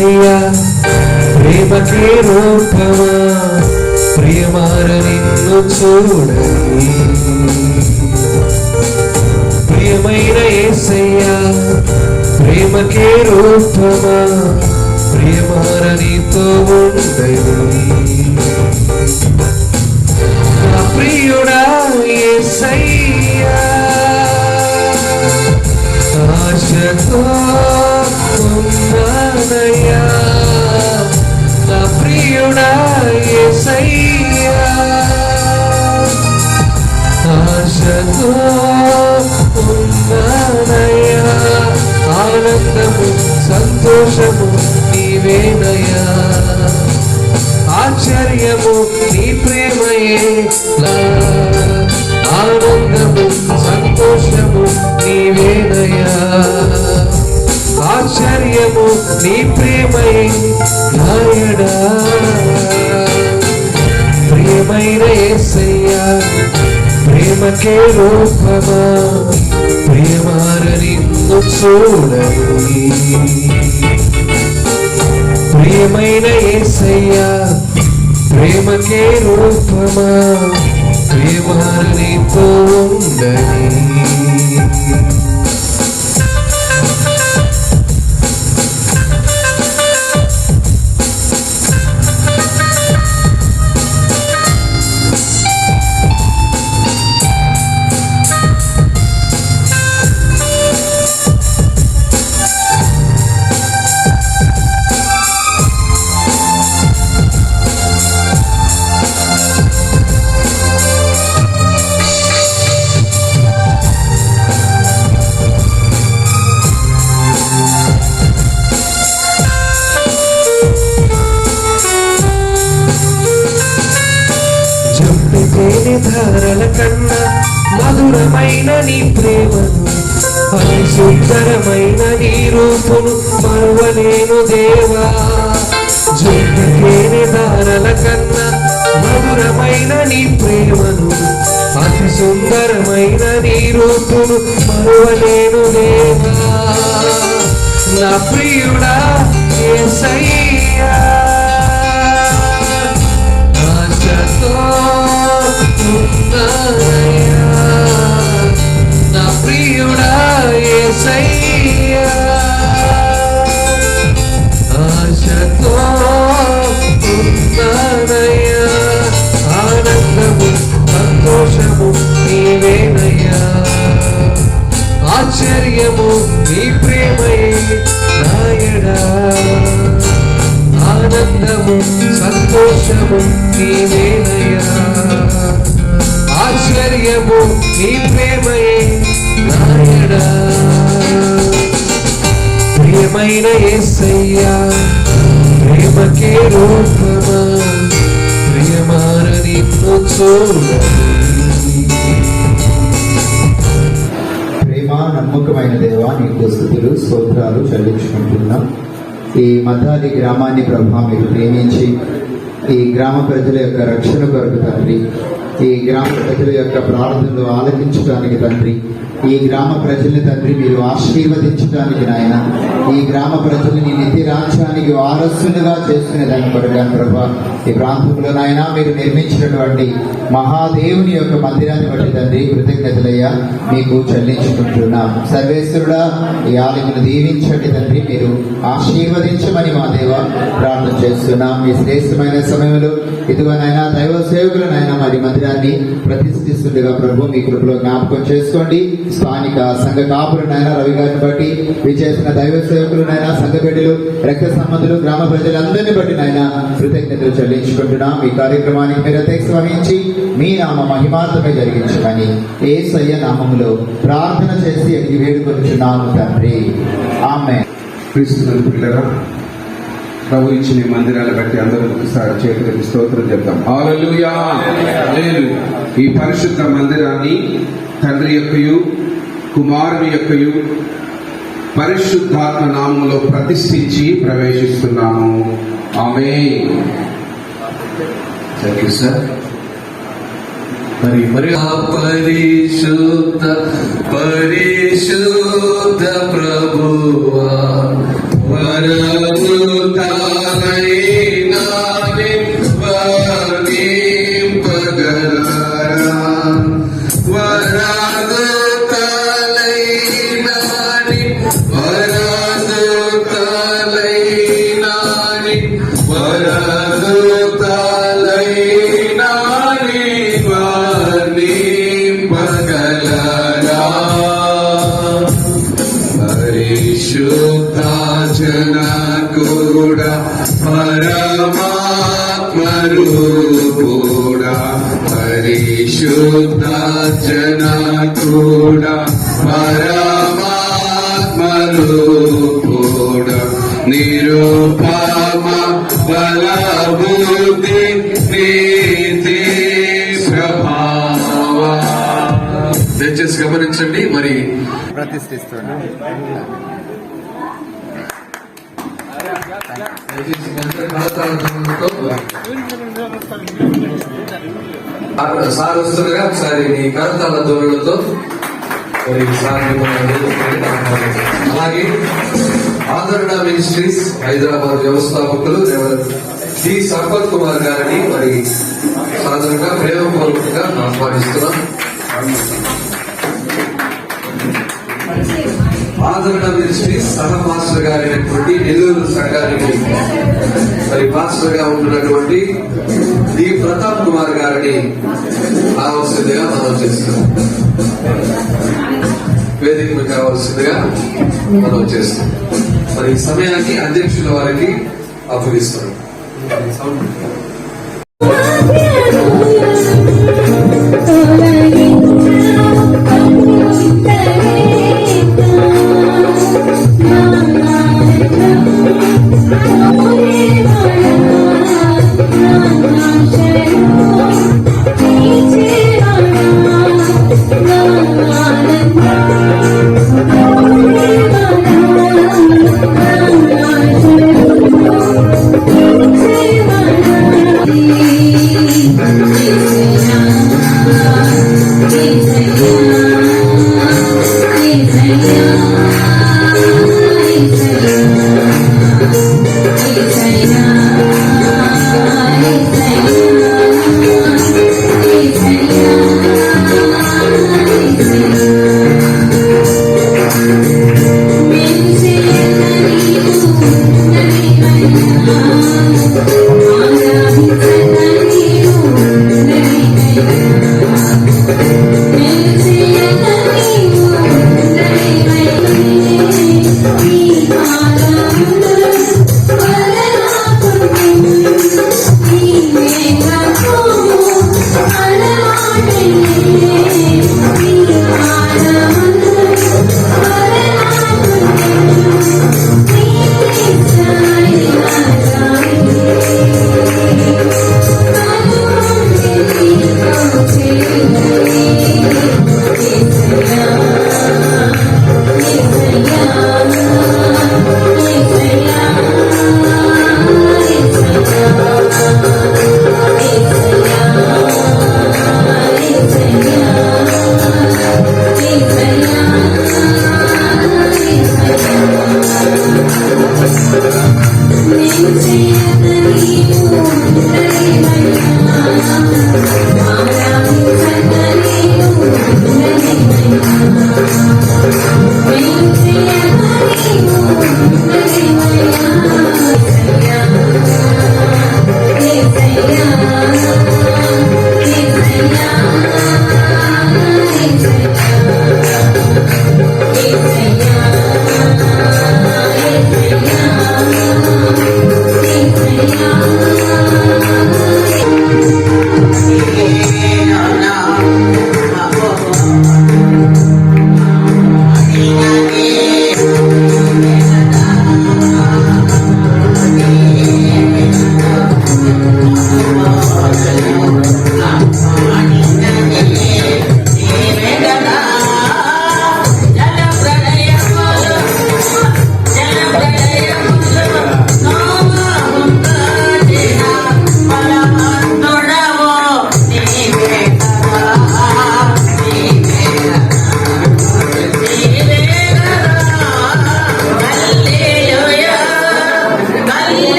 యేసయ్యా ప్రేమకే రూపమా ప్రియమార నిన్ను చూడని ప్రియమైన యేసయ్యా ప్రేమకే రూపమా ప్రియమార నీతో ఉండని నా ప్రియుడా యేసయ్యా ఆశతో ఉన్నానయ్యా నా ప్రియుడా యేసయ్యా ఆశతో ఉన్నానయ్యా ఆనందము సంతోషము నీవేనయ్యా ఆశ్చర్యము నీ ప్రేమయే ఆనందము సంతోషము నీవేనయ్యా ఆశ్చర్యము నీ ప్రేమయే నాయడా ప్రియమైన యేసయ్యా ప్రేమకే రూపమా ప్రియమార నిన్ను చూడని ప్రియమైన యేసయ్యా ప్రేమకే రూపమా ప్రియమార నీతో ఉండని ధారల కన్నా మధురమైన నీ ప్రేమను పరిశుద్ధరమైన నీ రూపును మరువలేను దేవా జొట్టకేని ధారల కన్నా మధురమైన నీ ప్రేమను అతి సుందరమైన నీ రూపును మరువలేను దేవా నా ప్రియుడా యేసయ్యా నా ప్రియుడా యేసయ్యా ఆశతో ఉన్నానయ్యా ఆనందము సంతోషము నీవేనయ్యా ఆశ్చర్యము నీ ప్రేమయే నాయడా ఆనందము సంతోషము నీవేనయ్యా ఆశ్చర్యము నీ ప్రేమయే నాయడా ప్రియమైన యేసయ్యా ప్రేమకే రూపమా ప్రియమార నిన్ను చూడని ప్రేమ నమ్మకమైన దేవా నీకు స్తుతులు స్తోత్రాలు చెల్లించుకుంటున్నాం. ఈ మద్దాలి గ్రామాన్ని ప్రభా మీరు ప్రేమించి ఈ గ్రామ ప్రజల యొక్క రక్షణ కొరకు తండ్రి, ఈ గ్రామ ప్రజల యొక్క ప్రార్థనలు ఆలకించడానికి తండ్రి, ఈ గ్రామ ప్రజల్ని తండ్రి మీరు ఆశీర్వదించడానికి నాయన, ఈ గ్రామ ప్రజల్ని నిత్య రాజ్యానికి వారసులుగా చేసుకునే దాన్ని కొరగాను ప్రభా. ఈ ప్రాంతంలో నాయన మీరు నిర్మించినటువంటి మహాదేవుని యొక్క మందిరాన్ని బట్టి తండ్రి కృతజ్ఞతలయ్యా మీకు చెల్లించుకుంటున్నాం. సర్వేశ్వరుడా ఈ ఆలయమును దీవించండి తండ్రి, మీరు ఆశీర్వదించమని మా దేవ ప్రార్థన చేస్తున్నాం. ఈ శ్రేష్టమైన సమయంలో ఇదిగోనైనా దైవ సేవకులనైనా మరి మందిరాన్ని ప్రతిష్ఠిస్తుండగా ప్రభు మీ కృపలో జ్ఞాపకం చేసుకోండి. స్థానిక సంఘ కాపులనైనా రవి గారిని బట్టి విచేసిన దైవ సేవకులనైనా సంఘ బిడ్డలు రక్త సంబంధులు గ్రామ ప్రజలందరినీ బట్టి నాయన కృతజ్ఞతలు చెల్లించుకుంటున్నాం. ఈ కార్యక్రమానికి మీరు అధ్యక్ష వహించి మీ నామ మహిమార్థమే జరిగించమని యేసయ్య నామములో ప్రార్థన చేసి అడిగి వేడుకొనుచున్నాము తండ్రి, ఆమేన్. క్రీస్తు పిల్లరా, ప్రభు ఇచ్చిన మందిరాన్ని బట్టి అందరూ ఒకసారి చేతులకి స్తోత్రం చెప్తాం. హల్లెలూయా. ఈ పరిశుద్ధ మందిరాన్ని తండ్రి యొక్కయు కుమారుని యొక్కయు పరిశుద్ధాత్మ నామములో ప్రతిష్ఠించి ప్రవేశిస్తున్నాము. ఆమేన్. Thank you sir. పరిశుద్ధ పరిశుద్ధ ప్రభువా వరము కూడా పరమాత్మలు కూడా నిరూపమ బలబుద్ధి నీతి ప్రభావ. దయచేసి గమనించండి. మరి ప్రతిష్ఠిస్తున్నాం. సార్ వస్తుండగా ఒకసారి మీ కరతాల ధోరణులతో మరి సార్ అలాగే ఆదరణ మినిస్ట్రీస్ హైదరాబాద్ వ్యవస్థాపకులు డి సంపత్ కుమార్ గారిని మరి సాధారణంగా ప్రేమపూర్వకంగా ఆహ్వానిస్తున్నాం. ఆదరణ మినిస్ట్రీస్ సహ మాస్టర్ గారైనటువంటి నెల్లూరు సంఘానికి మరి మాస్టర్ గా ఉంటున్నటువంటి డి ప్రతాప్ కుమార్ గారిని రావాల్సిందిగా మనం చేస్తున్నాం. వేదికకు కావాల్సిందిగా మనం చేస్తాం. మరి ఈ సమయానికి అధ్యక్షుల వారికి అప్పగిస్తున్నాం.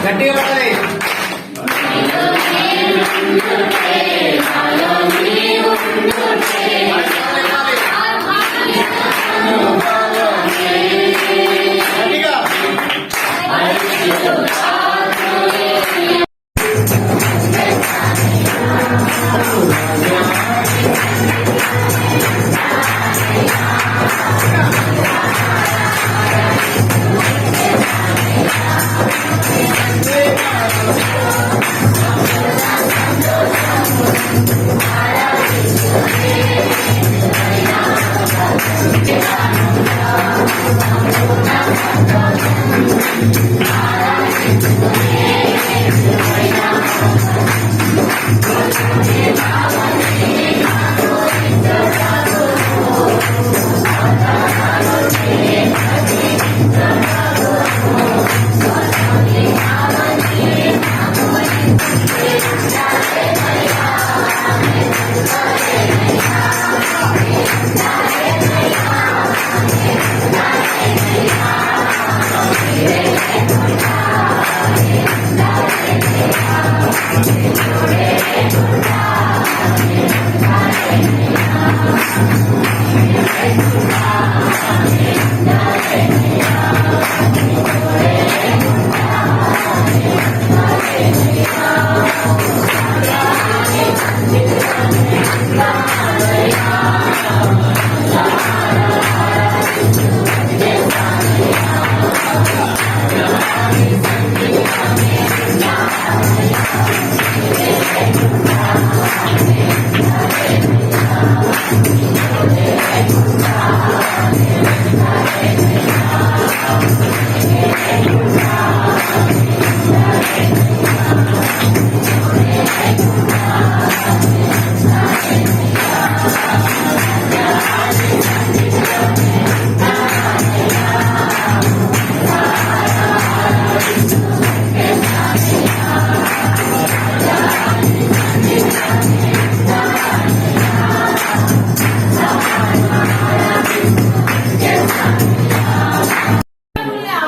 గట్టిగా పడాలి. గట్టిగా.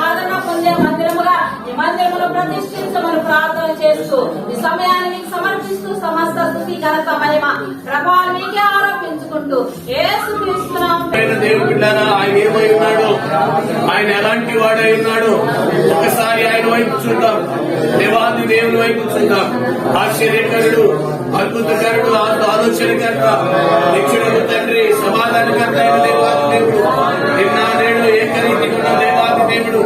ఆదరణ పొందే మందిరముగా ఈ మందిరమును ప్రతిష్ఠించమని ప్రార్థన చేస్తూ ఈ సమయాన్ని మీకు సమర్పిస్తూ సమస్త స్తుతి ఘనత మహిమ ప్రభావం మీకే ఆరోపించుకుంటూ యేసుక్రీస్తునామం ఆయన దేవుని బిడ్డారా, ఆయన ఏమై ఉన్నాడు, ఆయన ఎలాంటి వాడై ఉన్నాడు, ఒకసారి ఆయన వైపు చూద్దాం. దేవాది దేవుని వైపు చూద్దాం. ఆశ్చర్యకరుడు, అద్భుతకరుడు, ఆలోచనకర్త, నిత్యుడు తండ్రి, సమాధానకర్త అయిన దేవాది దేవుడు, నిన్న నేడు ఏకరీతి ఉన్న దేవాది దేవుడు.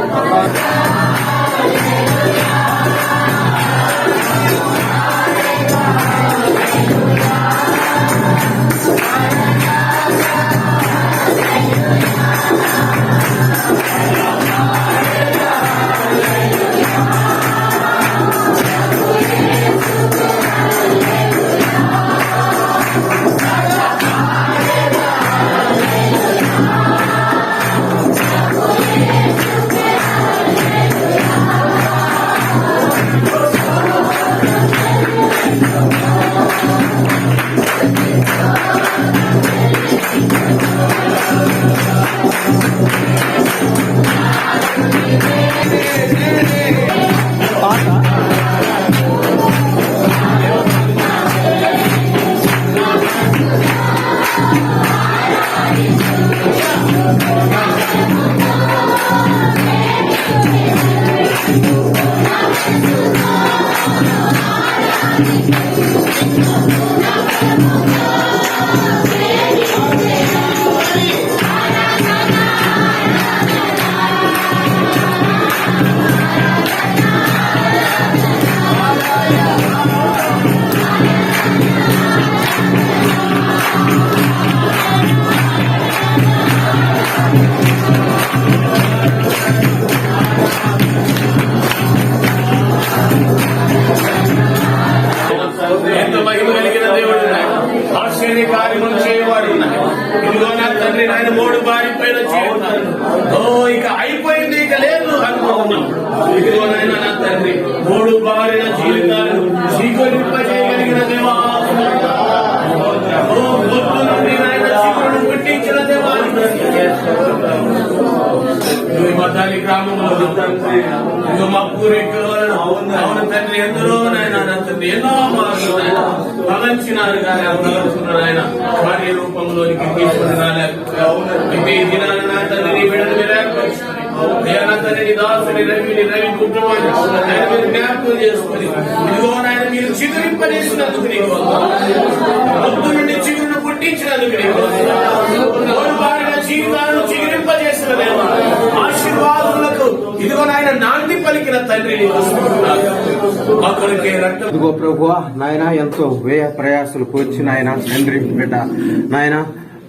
ఎంత మహిమ కలిగిన దేవుడు ఉన్నాడు, ఆశ్చర్య కార్యములు చేయవాడు ఉన్నాడు. ఇదిగో నా తండ్రి, నాయన 3 బారిపైన చేయున్నాడు. ఓ ఇక అయిపోయింది, ఇక లేదు అనుకుంటున్నప్పుడు ఇదిగో నాయన నా తండ్రి 3 బారిన జీవితాలను స్వీకరింపజేయగలిగిన దేవా, ఓ పొద్దు నుండి నాయన చిగురును పుట్టించిన దేవా, మతాలి గ్రామంలో ఇదిగో మా పూర్వీకులను అవును తండ్రి, ఎందరో నాయన తండ్రి ఎన్నో మార్లు నాయన తలంచినారు కానీ తలంచున్నారు ఆయన కార్య రూపంలోనికి తీసుకుని రాలేకపోతే ఈ దినాన నా తండ్రి నీ బిడ్డలు మీరు ఏర్పరుచుకొని నా తండ్రి దాసుని రవి కుటుంబాన్ని మీరు జ్ఞాపకం చేసుకొని ఇదిగో నాయన మీరు చిగురింపజేసినందుకు నీకు వద్దు నుండి చిగురును పుట్టించినందుకు నీకు జీవితాలను చిగురింపజేసిన దేవా ఆశీర్వాదములకు ఇదిగో నాయన నాంది పలికిన తండ్రి అక్కడికి రక్తం ఇదిగో ప్రభువా నాయన ఎంతో వ్యయ ప్రయాసాలు కూర్చి నాయన తండ్రి బిడ్డ నాయన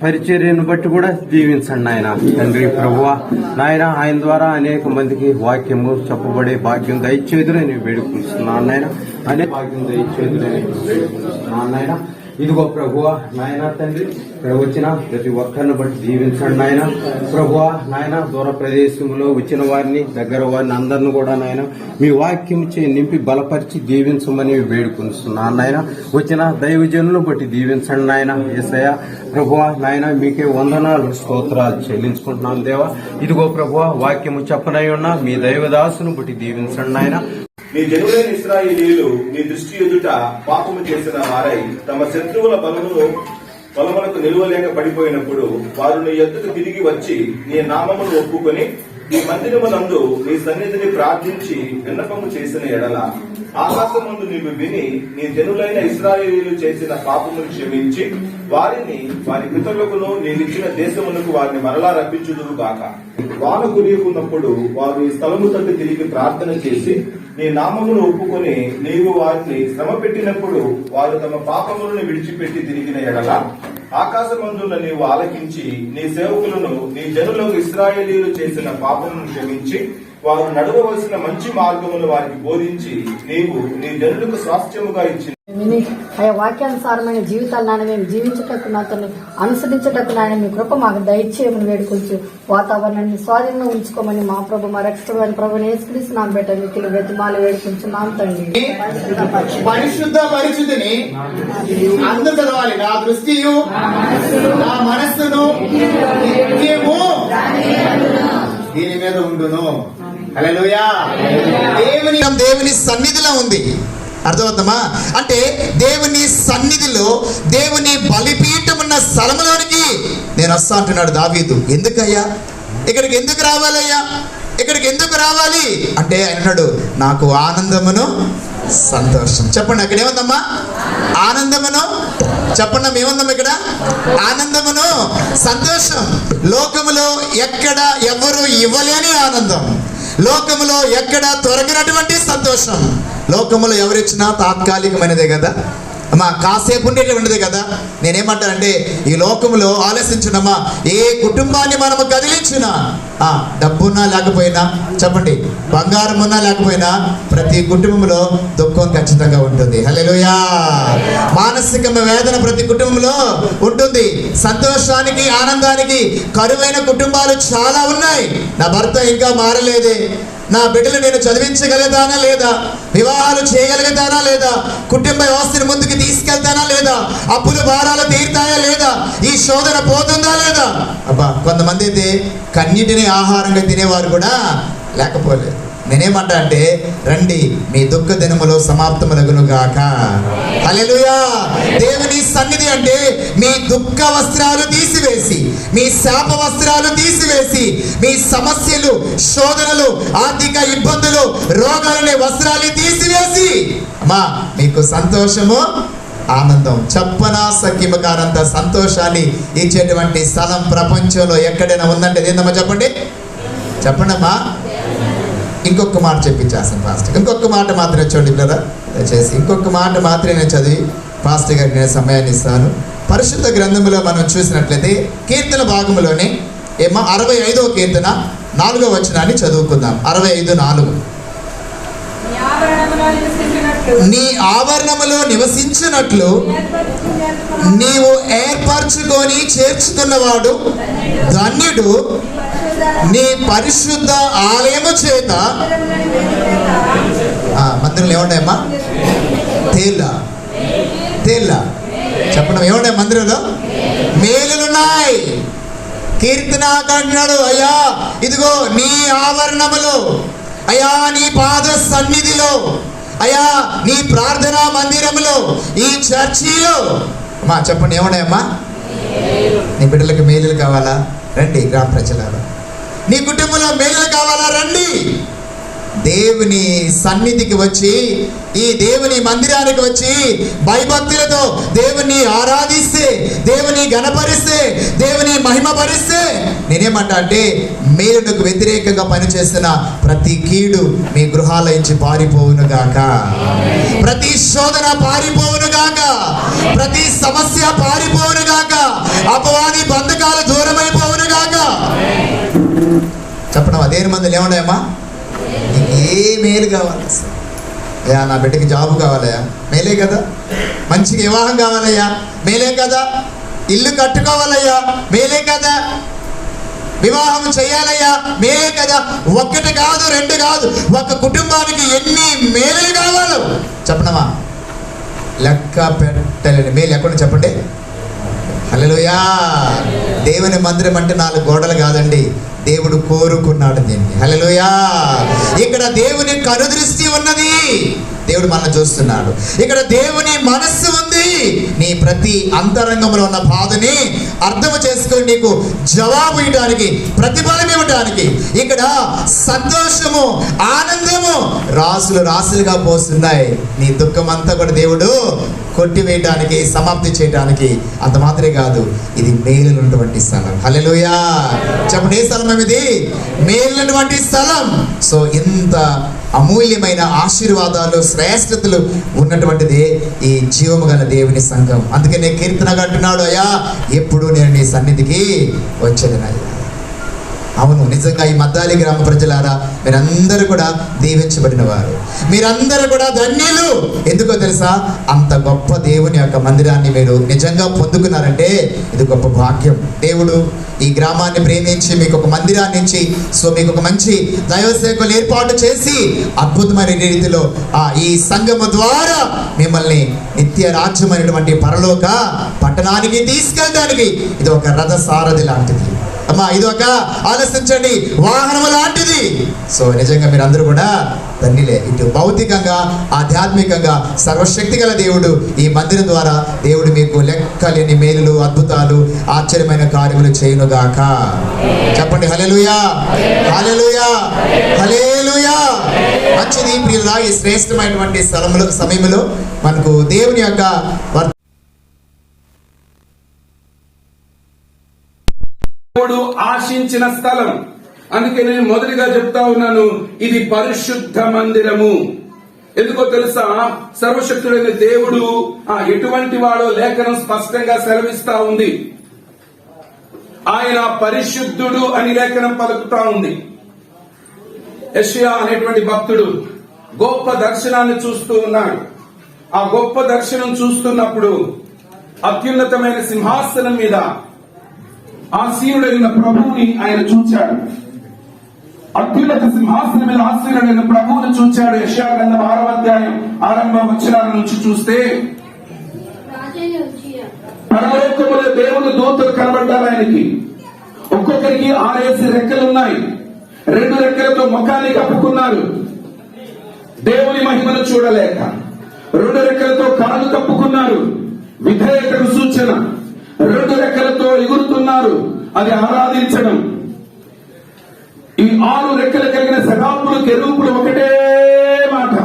పరిచర్యను బట్టి కూడా దీవించండి నాయన తండ్రి ప్రభువా నాయన ఆయన ద్వారా అనేక మందికి వాక్యము చెప్పబడే భాగ్యం దయచేదురని వేడుకుంటున్నాను నాయన అనే భాగ్యం దయచేదురని వేడుకుంటున్నాను నాయన ఇదిగో ప్రభువా నాయన తండ్రి ఇక్కడ వచ్చిన ప్రతి ఒక్కరిని బట్టి దీవించండి నాయన ప్రభువా నాయన దూర ప్రదేశంలో వచ్చిన వారిని దగ్గర వారిని అందరిని కూడా నాయన మీ వాక్యం నింపి బలపరిచి దీవించమని వేడుకుంటున్నాను నాయన వచ్చిన దైవజనులను బట్టి దీవించండి నాయన యేసయ్య ప్రభువా నాయన మీకే వందనాలు స్తోత్రాలు చెల్లించుకుంటున్నాను దేవా ఇదిగో ప్రభువా వాక్యము చెప్పనై ఉన్న మీ దైవదాసును బట్టి దీవించండి నాయన నీ జనులైన ఇశ్రాయేలీయులు నీ దృష్టి ఎదుట పాపము చేసిన వారై తమ శత్రువుల బలములకు నిలువలేక పడిపోయినప్పుడు వారు నీ యొద్దకు తిరిగి వచ్చి నీ నామమును ఒప్పుకొని నీ మందిరమునందు నీ సన్నిధిని ప్రార్థించి విన్నపము చేసిన ఎడల ఆకాశముందు నీవు విని నీ జనులైన ఇశ్రాయేలీయులు చేసిన పాపమును క్షమించి వారిని వారి పితరులకును నీవిచ్చిన దేశమునకు వారిని మరలా రప్పించుదువు గాక. వాన కురియకున్నప్పుడు వారు ఈ స్థలము తట్టు తిరిగి ప్రార్థన చేసి నీ నామమును ఒప్పుకొని నీవు వారిని శ్రమ పెట్టినప్పుడు వారు తమ పాపములను విడిచిపెట్టి తిరిగిన ఎడల ఆకాశమందున నీవు ఆలకించి నీ సేవకులను నీ జనులకు ఇశ్రాయేలీయులు చేసిన పాపమును క్షమించి వారు నడవవలసిన మంచి మార్గమును వారికి బోధించి నీవు నీ జనులకు స్వాస్థ్యముగా ఇచ్చిన ఆయా వాక్యానుసారమైన జీవితాలు నాయన మేము జీవించటకు నాతను అనుసరించటకు నాయన మీ కృప మాకు దయచేయమని వేడుకొంచు వాతావరణాన్ని స్వాధీనంలో ఉంచుకోమని మా ప్రభు మా రక్షకుడు అని ప్రభు నేర్చుకున్నాం బెట్ట మిక్కిలి వెతిమాలు వేడుకుంటున్నాం తండ్రి. పరిశుద్ధ పరిశుద్ధిని అందరూ చదవాలి. నా దృష్టియు నా మనస్సును నిత్యము దీని మీద ఉండును. హల్లెలూయా. దేవుని సన్నిధిలో ఉంది. అర్థమవుతామా? అంటే దేవుని సన్నిధిలో దేవుని బలిపీఠం ఉన్న స్థలంలోనికి నేను వస్తా అంటున్నాడు దావీదు. ఎందుకయ్యా ఇక్కడికి ఎందుకు రావాలయ్యా, ఇక్కడికి ఎందుకు రావాలి అంటే ఆయన అన్నాడు నాకు ఆనందమును సంతోషం. చెప్పండి అక్కడ ఏముందమ్మా? ఆనందమును. చెప్పండి ఏముందమ్మా ఇక్కడ? ఆనందమును సంతోషం. లోకములో ఎక్కడ ఎవరు ఇవ్వలేని ఆనందం, లోకములో ఎక్కడ తొలగినటువంటి సంతోషం. లోకములో ఎవరిచ్చినా తాత్కాలికమైనదే కదా అమ్మా, కాసేపు ఉండేటువంటిదే కదా. నేనేమంటానంటే ఈ లోకములో ఆలోచించునమ్మా, ఏ కుటుంబాన్ని మనము కదిలించినా డబ్బున్నా లేకపోయినా, చెప్పండి బంగారం ఉన్నా లేకపోయినా, ప్రతి కుటుంబంలో దుఃఖం ఖచ్చితంగా ఉంటుంది. హల్లెలూయా. మానసిక వేదన ప్రతి కుటుంబంలో ఉంటుంది. సంతోషానికి ఆనందానికి కరువైన కుటుంబాలు చాలా ఉన్నాయి. నా భర్త ఇంకా మారలేదే, నా బిడ్డలు నేను చదివించగలుగుతానా లేదా, వివాహాలు చేయగలుగుతానా లేదా, కుటుంబ వ్యవస్థను ముందుకు తీసుకెళ్తానా లేదా, అప్పుల భారాలు తీరుతాయా లేదా, ఈ శోధన పోతుందా లేదా. అబ్బా కొంతమంది అయితే కన్నిటిని ఆహారంగా తినేవారు కూడా లేకపోలేదు. నేనేమంటా అంటే రండి మీ దుఃఖ దినములో సమాప్తములగును గాక. హల్లెలూయా. దేవుని సన్నిధి అంటే మీ దుఃఖ వస్త్రాలు తీసివేసి, మీ శాప వస్త్రాలు తీసివేసి, మీ సమస్యలు, శోధనలు, ఆర్థిక ఇబ్బందులు, రోగాలనే వస్త్రాలు తీసివేసి అమ్మా మీకు సంతోషము ఆనందం చెప్పనా సఖ్యము కానంత సంతోషాన్ని ఇచ్చేటువంటి స్థలం ప్రపంచంలో ఎక్కడైనా ఉందంటే ఏందమ్మా చెప్పండి, చెప్పండి అమ్మా. ఇంకొక మాట చెప్పించేస్తాను పాస్టర్, ఇంకొక మాట మాత్రమే చూడండి కదా దయచేసి, ఇంకొక మాట మాత్రమే నేను చదివి పాస్టర్ గారికి నేను సమయాన్ని ఇస్తాను. పరిశుద్ధ గ్రంథంలో మనం చూసినట్లయితే కీర్తన భాగంలోనే 65వ కీర్తన 4వ వచనాన్ని చదువుకుందాం. 65:4 నీ ఆవరణములో నివసించినట్లు నీవు ఏర్పరచుకొని చేర్చుకున్నవాడు ధన్యుడు, నీ పరిశుద్ధ ఆలయము చేత మందిరంలో ఏమున్నాయమ్మా? తేళ్ళ చెప్పడం ఏమున్నాయి మందిరంలో? మేలులున్నాయి. కీర్తనాకారుడు అయ్యా ఇదిగో నీ ఆవరణములో, అయ్యా నీ పాద సన్నిధిలో అయ్యా నీ ప్రార్థనా మందిరంలో, ఈ చర్చిలో అమ్మా చెప్పండి ఏమన్నాయమ్మా? నీ బిడ్డలకు మేలులు కావాలా? రండి. గ్రామ ప్రజలారా, నీ కుటుంబంలో మేలులు కావాలా? రండి. దేవుని సన్నిధికి వచ్చి, ఈ దేవుని మందిరానికి వచ్చి భయభక్తులతో దేవుని ఆరాధిస్తే, దేవుని గణపరిస్తే, దేవుని మహిమపరిస్తే, నేనేమంటా అంటే మేలునకు వ్యతిరేకంగా పనిచేస్తున్న ప్రతి కీడు మీ గృహాల నుంచి పారిపోవును గాక, ప్రతి శోధన పారిపోవును గాక, ప్రతి సమస్య పారిపోవును గాక, అపవాది బంధకాలు దూరమైపోవును గాక. చెప్పడం అదే మందులు ఏమన్నాయమ్మా? నీకు ఏ మేలు కావాలి అసలు? అయ్యా నా బిడ్డకి జాబ్ కావాలయ్యా, మేలే కదా. మంచిగా వివాహం కావాలయ్యా, మేలే కదా. ఇల్లు కట్టుకోవాలయ్యా, మేలే కదా. వివాహం చేయాలయ్యా, మేలే కదా. ఒక్కటి కాదు, రెండు కాదు, ఒక కుటుంబానికి ఎన్ని మేలులు కావాలో చెప్పనమా? లెక్క పెట్టలేని మేలు ఎక్కడ చెప్పండి. హల్లెలూయా. దేవుని మందిరం అంటే 4 గోడలు కాదండి, దేవుడు కోరుకున్నాడు దీన్ని. హల్లెలూయా. ఇక్కడ దేవుని కనుదృష్టి ఉన్నది, దేవుడు మనల్ని చూస్తున్నాడు. ఇక్కడ దేవుని మనస్సు ఉంది. నీ ప్రతి అంతరంగంలో ఉన్న బాధని అర్థం చేసుకొని నీకు జవాబు ఇవ్వడానికి, ప్రతిఫలం ఇవ్వడానికి, ఇక్కడ సంతోషము, ఆనందము రాసులు రాసులుగా పోస్తున్నాయి. నీ దుఃఖం అంతా కూడా దేవుడు కొట్టివేయడానికి, సమాప్తి చేయడానికి. అంత మాత్రమే కాదు, ఇది మేలున్నటువంటి స్థలం. హల్లెలూయా. చెప్పండి, ఏ స్థలం ఇది? మేలున్నటువంటి స్థలం. సో ఇంత అమూల్యమైన ఆశీర్వాదాలు, శ్రేష్టతలు ఉన్నటువంటిది ఈ జీవము గల దేవుని సంఘం. అందుకనే కీర్తనగా అంటున్నాడు, అయ్యా ఎప్పుడు నేను నీ సన్నిధికి వచ్చేదనయ్యా. అవును, నిజంగా ఈ మద్దాలి గ్రామ ప్రజలారా, మీరందరూ కూడా దీవించబడిన వారు, మీరందరూ కూడా ధన్యులు. ఎందుకో తెలుసా? అంత గొప్ప దేవుని యొక్క మందిరాన్ని మీరు నిజంగా పొందుకున్నారంటే ఇది గొప్ప భాగ్యం. దేవుడు ఈ గ్రామాన్ని ప్రేమించి మీకు ఒక మందిరాన్ని ఇచ్చి, సో మీకు ఒక మంచి దైవ సేవకులు ఏర్పాటు చేసి అద్భుతమైన రీతిలో ఈ సంఘము ద్వారా మిమ్మల్ని నిత్య రాజ్యమైనటువంటి పరలోక పట్టణానికి తీసుకెళ్ళడానికి ఇది ఒక రథ సారథి లాంటిది అమ్మా. ఇది ఒక ఆలోచించండి, వాహనం లాంటిది. సో నిజంగా మీరు అందరూ కూడా ధన్యులే. ఇటు భౌతికంగా, ఆధ్యాత్మికంగా సర్వశక్తి గల దేవుడు ఈ మందిరం ద్వారా దేవుడు మీకు లెక్కలేని మేలులు, అద్భుతాలు, ఆశ్చర్యమైన కార్యములు చేయునుగాక. చెప్పండి హల్లెలూయా, హల్లెలూయా, హల్లెలూయా. మంచిది ప్రియులారా, ఈ శ్రేష్టమైనటువంటి సమయంలో మనకు దేవుని యొక్క దేవుడు ఆశించిన స్థలం. అందుకే నేను మొదటిగా చెప్తా ఉన్నాను, ఇది పరిశుద్ధ మందిరము. ఎందుకో తెలుసా? సర్వశక్తుడైన దేవుడు ఎటువంటి వాడో లేఖనం స్పష్టంగా సెలవిస్తా ఉంది. ఆయన పరిశుద్ధుడు అని లేఖనం పలుకుతా ఉంది. యెషయా అనేటువంటి భక్తుడు గొప్ప దర్శనాన్ని చూస్తూ ఉన్నాడు. ఆ గొప్ప దర్శనం చూస్తున్నప్పుడు అత్యున్నతమైన సింహాసనం మీద ఆసీనుడైన ప్రభువుని ఆయన చూచాడు. అత్యున్నత సింహాసనం మీద ఆసీనుడైన ప్రభువుని చూచాడు. యెషయా గ్రంథం 6వ అధ్యాయం ఆరంభ వచనాల నుంచి చూస్తే, పరలోకములో దేవుని దూతలు కనబడ్డారు ఆయనకి. ఒక్కొక్కరికి 6 రెక్కలున్నాయి. 2 రెక్కలతో ముఖాన్ని కప్పుకున్నారు దేవుని మహిమను చూడలేక. 2 రెక్కలతో కాళ్ళు కప్పుకున్నారు, విధేయతకు సూచన. 2 రెక్కలతో ఎగురుతున్నారు, అది ఆరాధించడం. ఈ 6 రెక్కలు కలిగిన సరాపులు, కెరూపులు ఒకటే మాట,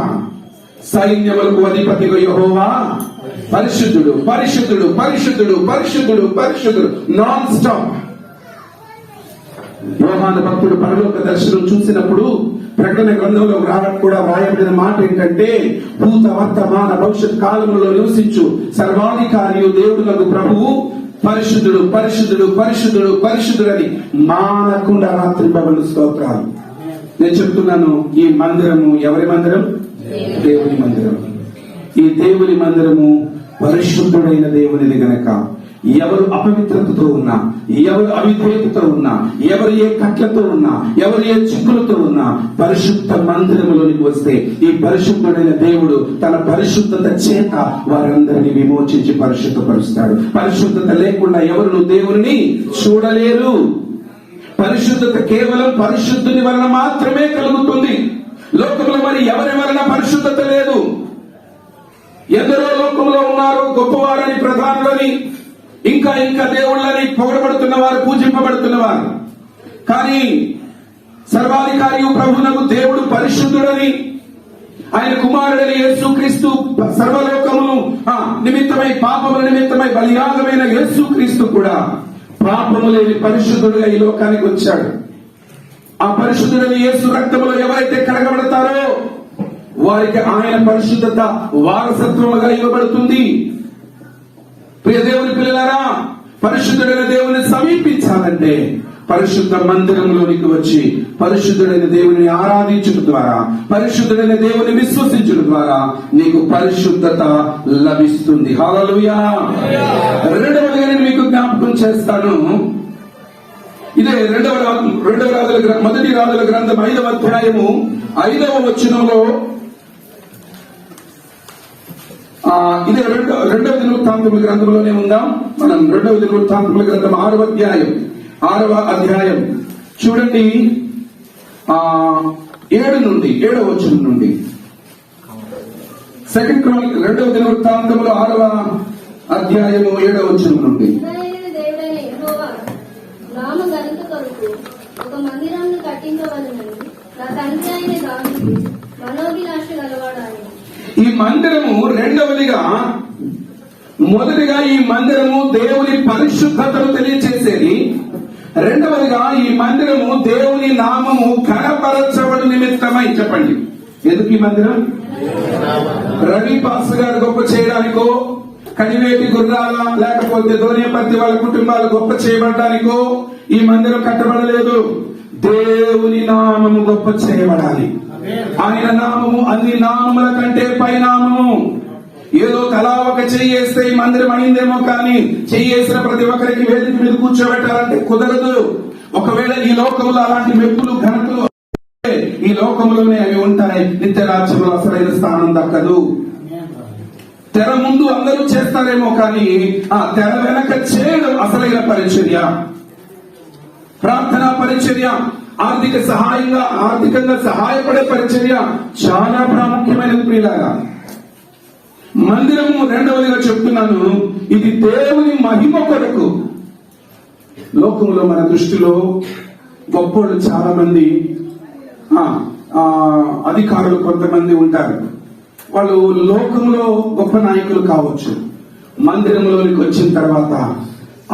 సైన్యములకు అధిపతిగా యెహోవా పరిశుద్ధుడు, పరిశుద్ధుడు, పరిశుద్ధుడు, పరిశుద్ధుడు, పరిశుద్ధుడు, నాన్ స్టాప్. యోహాను భక్తుడు పరలోక దర్శనం చూసినప్పుడు ప్రకటన గ్రంథంలో కూడా వ్రాయబడిన మాట ఏంటంటే, భూత వర్తమాన భవిష్యత్ కాలంలో నివసించు సర్వాధికారియు దేవుడునకు ప్రభువు పరిశుద్ధుడు, పరిశుద్ధుడు, పరిశుద్ధుడు, పరిశుద్ధుడు అని మానకుండా రాత్రి పగలు స్తోత్రాలు. నేను చెప్తున్నాను, ఈ మందిరము ఎవరి మందిరం? దేవుని మందిరం. ఈ దేవుని మందిరము పరిశుద్ధుడైన దేవునిది గనక ఎవరు అపవిత్రతతో ఉన్నా, ఎవరు అవిధేయతతో ఉన్నా, ఎవరు ఏ కట్లతో ఉన్నా, ఎవరు ఏ చిక్కులతో ఉన్నా, పరిశుద్ధ మందిరములోనికి వస్తే ఈ పరిశుద్ధుడైన దేవుడు తన పరిశుద్ధత చేత వారందరినీ విమోచించి పరిశుద్ధపరుస్తాడు. పరిశుద్ధత లేకుండా ఎవరు దేవుని చూడలేరు. పరిశుద్ధత కేవలం పరిశుద్ధుని వలన మాత్రమే కలుగుతుంది. లోకంలో మరి ఎవరి వలన పరిశుద్ధత లేదు. ఎందరో లోకంలో ఉన్నారు గొప్పవారని, ప్రధానులని, ఇంకా ఇంకా దేవుళ్ళని పొగడబడుతున్న వారు, పూజింపబడుతున్న వారు. కానీ సర్వాధికారి ప్రభువునకు దేవుడు పరిశుద్ధుడని, ఆయన కుమారుడని యేసుక్రీస్తు సర్వలోకమును నిమిత్తమై, పాపముల నిమిత్తమై బలియాగమైన యేసుక్రీస్తు కూడా పాపము లేని పరిశుద్ధుడుగా ఈ లోకానికి వచ్చాడు. ఆ పరిశుద్ధుడని యేసు రక్తములో ఎవరైతే కడగబడతారో వారికి ఆయన పరిశుద్ధత వారసత్వముగా ఇవ్వబడుతుంది. ప్రియ దేవుని పిల్లలారా, పరిశుద్ధుడైన దేవుని సమీపించాలంటే పరిశుద్ధ మందిరంలోనికి వచ్చి పరిశుద్ధుడైన దేవుని ఆరాధించడం ద్వారా, పరిశుద్ధుడైన దేవుని విశ్వసించడం ద్వారా నీకు పరిశుద్ధత లభిస్తుంది. హల్లెలూయా. రెండవదిగా నేను మీకు జ్ఞాపకం చేస్తాను. ఇదే మొదటి రాజుల గ్రంథం 5వ అధ్యాయము 5వ వచనంలో, ఇదే రెండవ దినవృత్తాంతముల గ్రంథంలోనే ఉందాం. మనం రెండవ దినవృత్తాంతముల గ్రంథం 6వ అధ్యాయం చూడండి, 7వ వచనం నుండి. రెండవ దినవృత్తాంతములు 6వ అధ్యాయము 7వ వచనం నుండి. ఒక మందిరాన్ని కట్టించవలనని నా తండ్రి అయిన దావీదు మనోభిలాష గలవాడాయన. ఈ మందిరము రెండవదిగా, మొదటిగా ఈ మందిరము దేవుని పరిశుద్ధతను తెలియచేసేది. రెండవదిగా ఈ మందిరము దేవుని నామము ఘనపరచబడి నిమిత్తమై. చెప్పండి, ఎందుకు ఈ మందిరం? రవి పాస్ గారు గొప్ప చేయడానికో, కనివేటి గుర్రాల లేకపోతే ధోనియపర్తి వాళ్ళ కుటుంబాలు గొప్ప చేయబడడానికో ఈ మందిరం కట్టబడలేదు. దేవుని నామము గొప్ప చేయబడాలి. ఆయన నామము అన్ని నామముల కంటే పైనామము. ఏదో తలా ఒక చెయ్యేస్తే ఈ మందిరం అయిందేమో కానీ చెయ్యేసిన ప్రతి ఒక్కరికి వేదిక మీద కూర్చోబెట్టాలంటే కుదరదు. ఒకవేళ ఈ లోకంలో అలాంటి మెప్పులు, ఘనతలు ఈ లోకంలోనే అవి ఉంటాయి. నిత్య రాజ్యంలో అసలైన స్థానం దక్కదు. తెర ముందు అందరూ చేస్తారేమో కానీ ఆ తెర వెనక చేయడం అసలైన పరిచర్య, ప్రార్థనా పరిచర్య, ఆర్థికంగా సహాయపడే పరిచర్య చాలా ప్రాముఖ్యమైనది. ప్రియులారా, మందిరము రెండవదిగా చెప్తున్నాను, ఇది దేవుని మహిమ కొరకు. లోకంలో మన దృష్టిలో గొప్పోళ్ళు చాలా మంది, అధికారులు కొంతమంది ఉంటారు. వాళ్ళు లోకంలో గొప్ప నాయకులు కావచ్చు. మందిరంలోనికి వచ్చిన తర్వాత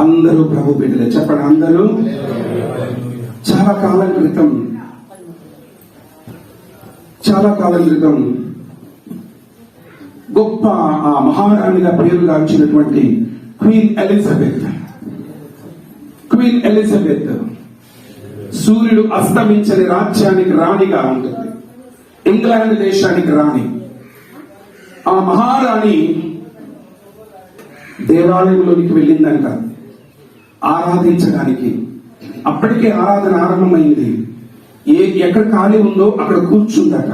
అందరూ ప్రభు బిడ్డలే. చెప్పండి, అందరూ. చాలా కాలం క్రితం గొప్ప మహారాణిగా పేరుగాంచినటువంటి క్వీన్ ఎలిజబెత్ సూర్యుడు అస్తమించని రాజ్యానికి రాణిగా ఉంటుంది. ఇంగ్లాండ్ దేశానికి రాణి. ఆ మహారాణి దేవాలయంలోనికి వెళ్ళిందంట ఆరాధించడానికి. అప్పటికే ఆరాధన ఆరంభమైంది. ఎక్కడ ఖాళీ ఉందో అక్కడ కూర్చుందట.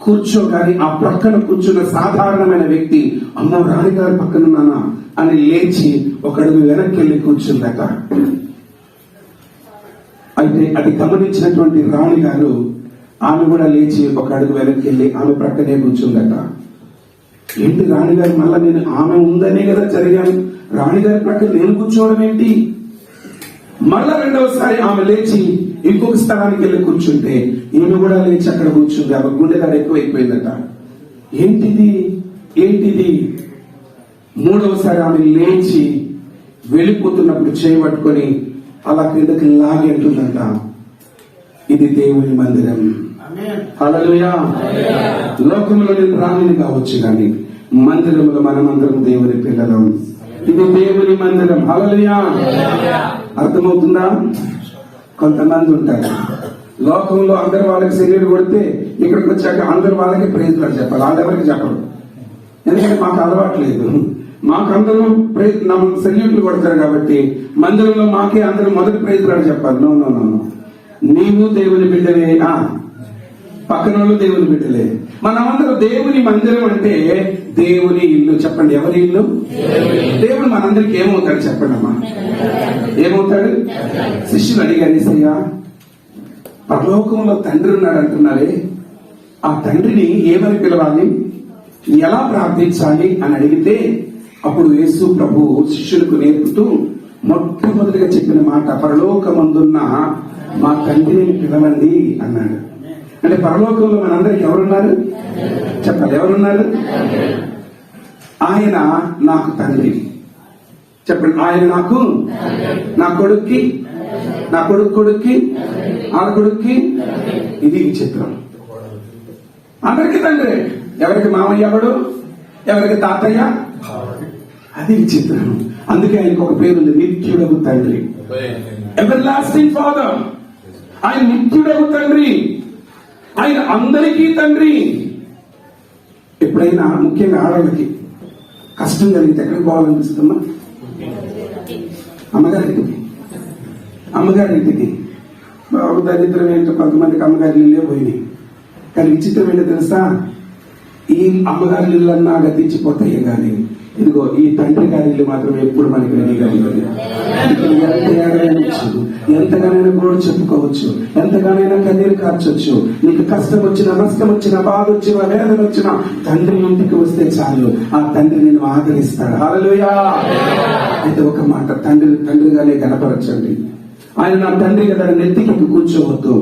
కూర్చోగాని ఆ పక్కన కూర్చున్న సాధారణమైన వ్యక్తి, అమ్మో రాణిగారి పక్కన ఉన్నానా అని లేచి ఒక అడుగు వెనక్కి వెళ్ళి కూర్చుందట. అయితే అది గమనించినటువంటి రాణి గారు ఆమె కూడా లేచి ఒక అడుగు వెనక్కి వెళ్ళి ఆమె ప్రక్కనే కూర్చుందట. ఏంటి రాణిగారు, మళ్ళా నేను ఆమె ఉందనే కదా జరిగాను, రాణిగారి ప్రక్కన నేను కూర్చోవడం ఏంటి? మళ్ళా రెండవసారి ఆమె లేచి ఇంకొక స్థలానికి వెళ్ళి కూర్చుంటే ఈమె కూడా లేచి అక్కడ కూర్చుంది. ఆమె గుండెగాడు ఎక్కువైపోయిందట. ఏంటిది? మూడవసారి ఆమె లేచి వెళ్ళిపోతున్నప్పుడు చేయబట్టుకొని అలా క్రిందకి లాగి అంటుందంట, ఇది దేవుని మందిరం. హల్లెలూయా. లోకంలో నేను రాణిని కావచ్చు కానీ మందిరంలో మనమందరం దేవుని పిల్లలం. ఇది దేవుని మందిరం. హల్లెలూయా. అర్థమవుతుందా? కొంతమంది ఉంటారు లోకంలో అందరు వాళ్ళకి శరీరం కొడితే ఇక్కడికి వచ్చాక అందరు వాళ్ళకి ప్రైజ్ లాడ్ చెప్పాలి, వాళ్ళెవరికి చెప్పరు. ఎందుకంటే మాకు అలవాటు లేదు. మాకు అందరూ సెల్యూట్లు కొడతారు కాబట్టి మందిరంలో మాకే అందరూ మొదటి ప్రైజ్ లాడ్ చెప్పాలి. నో, నీవు దేవుని బిడ్డలే, పక్కన వాళ్ళు దేవుని బిడ్డలే. మనమందరం దేవుని మందిరం అంటే దేవుని ఇల్లు. చెప్పండి, ఎవరి ఇల్లు? దేవుడు మనందరికి ఏమవుతాడు చెప్పండి అమ్మా, ఏమవుతాడు? శిష్యులు అడిగారు, యేసయ్యా పరలోకంలో తండ్రి ఉన్నాడు అంటున్నారే, ఆ తండ్రిని ఏమని పిలవాలి? ఎలా ప్రార్థించాలి అని అడిగితే అప్పుడు యేసు ప్రభు శిష్యులకు నేర్పుతూ మొట్టమొదటిగా చెప్పిన మాట, పరలోకమందున్న మా తండ్రిని పిలవండి అన్నాడు. అంటే పరలోకంలో మనందరికి ఎవరున్నారు? చెప్పాలి, ఎవరున్నారు? ఆయన నాకు తండ్రి. చెప్పండి, ఆయన నాకు, నా కొడుక్కి, నా కొడుక్కి, ఆ కొడుక్కి. ఇది విచిత్రం. అందరికి తండ్రి. ఎవరికి మామయ్య ఎవడు, ఎవరికి తాతయ్య, అది విచిత్రం. అందుకే ఆయనకు ఒక పేరుంది, నిత్యుడగు తండ్రి. Ever lasting father. ఆయన నిత్యుడగు తండ్రి, ఆయన అందరికీ తండ్రి. ఎప్పుడైనా ముఖ్యంగా ఆడవాళ్ళకి కష్టం కలిగితే ఎక్కడికి పోవాలనిపిస్తుందా? అమ్మగారింటికి. అమ్మగారింటికి బాబు దరిద్రం ఏంటో కొంతమందికి అమ్మగారి ఇల్లే పోయినాయి. కానీ విచిత్రం ఏంటో తెలుసా? ఈ అమ్మగారి ఇళ్ళన్నా గతించిపోతాయి కానీ ఇదిగో ఈ తండ్రి గారి ఇల్లు మాత్రం ఎప్పుడు మనకి రెడీగా ఉంటుంది. ఎంత ఏడవచ్చు, ఎంతగానైనా కూడా చెప్పుకోవచ్చు, ఎంతగానైనా కన్నీరు కార్చొచ్చు. నీకు కష్టం వచ్చినా, నష్టం వచ్చినా, బాధ వచ్చినా, వేదన వచ్చినా తండ్రి ఇంటికి వస్తే చాలు, ఆ తండ్రి నేను ఆదరిస్తాడు. హల్లెలూయా. అయితే ఒక మాట, తండ్రిగానే కనపరచండి. ఆయన నా తండ్రి కదా, నెత్తికి కూర్చోవద్దు.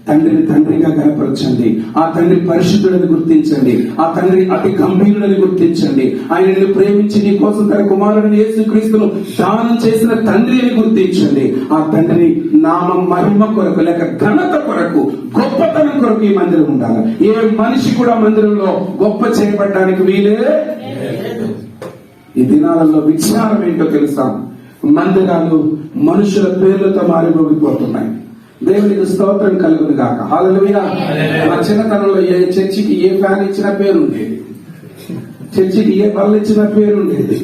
తండ్రిని తండ్రిగా కనపరచండి. ఆ తండ్రి పరిశుద్ధుడని గుర్తించండి. ఆ తండ్రి అతి గంభీరుడని గుర్తించండి. ఆయనను ప్రేమించి నీ కోసం తన కుమారుని యేసుక్రీస్తును దానం చేసిన తండ్రి అని గుర్తించండి. ఆ తండ్రి నామ మహిమ కొరకు, లేక ఘనత కొరకు, గొప్పతనం కొరకు ఈ మందిరం ఉండాలి. ఏ మనిషి కూడా మందిరంలో గొప్ప చేయబడడానికి వీలే. ఈ దినాలలో విచారం ఏంటో తెలుసా? మందిరాలు మనుషుల పేర్లతో మారిపోతున్నాయి. దేవునికి స్తోత్రం కలుగును గాక. హల్లెలూయా. మా చిన్నతనంలో ఏ చర్చికి ఏ ఫ్యాన్ ఇచ్చిన పేరు ఉండేది, చర్చికి ఏ బల్ల ఇచ్చిన పేరు ఉండేది.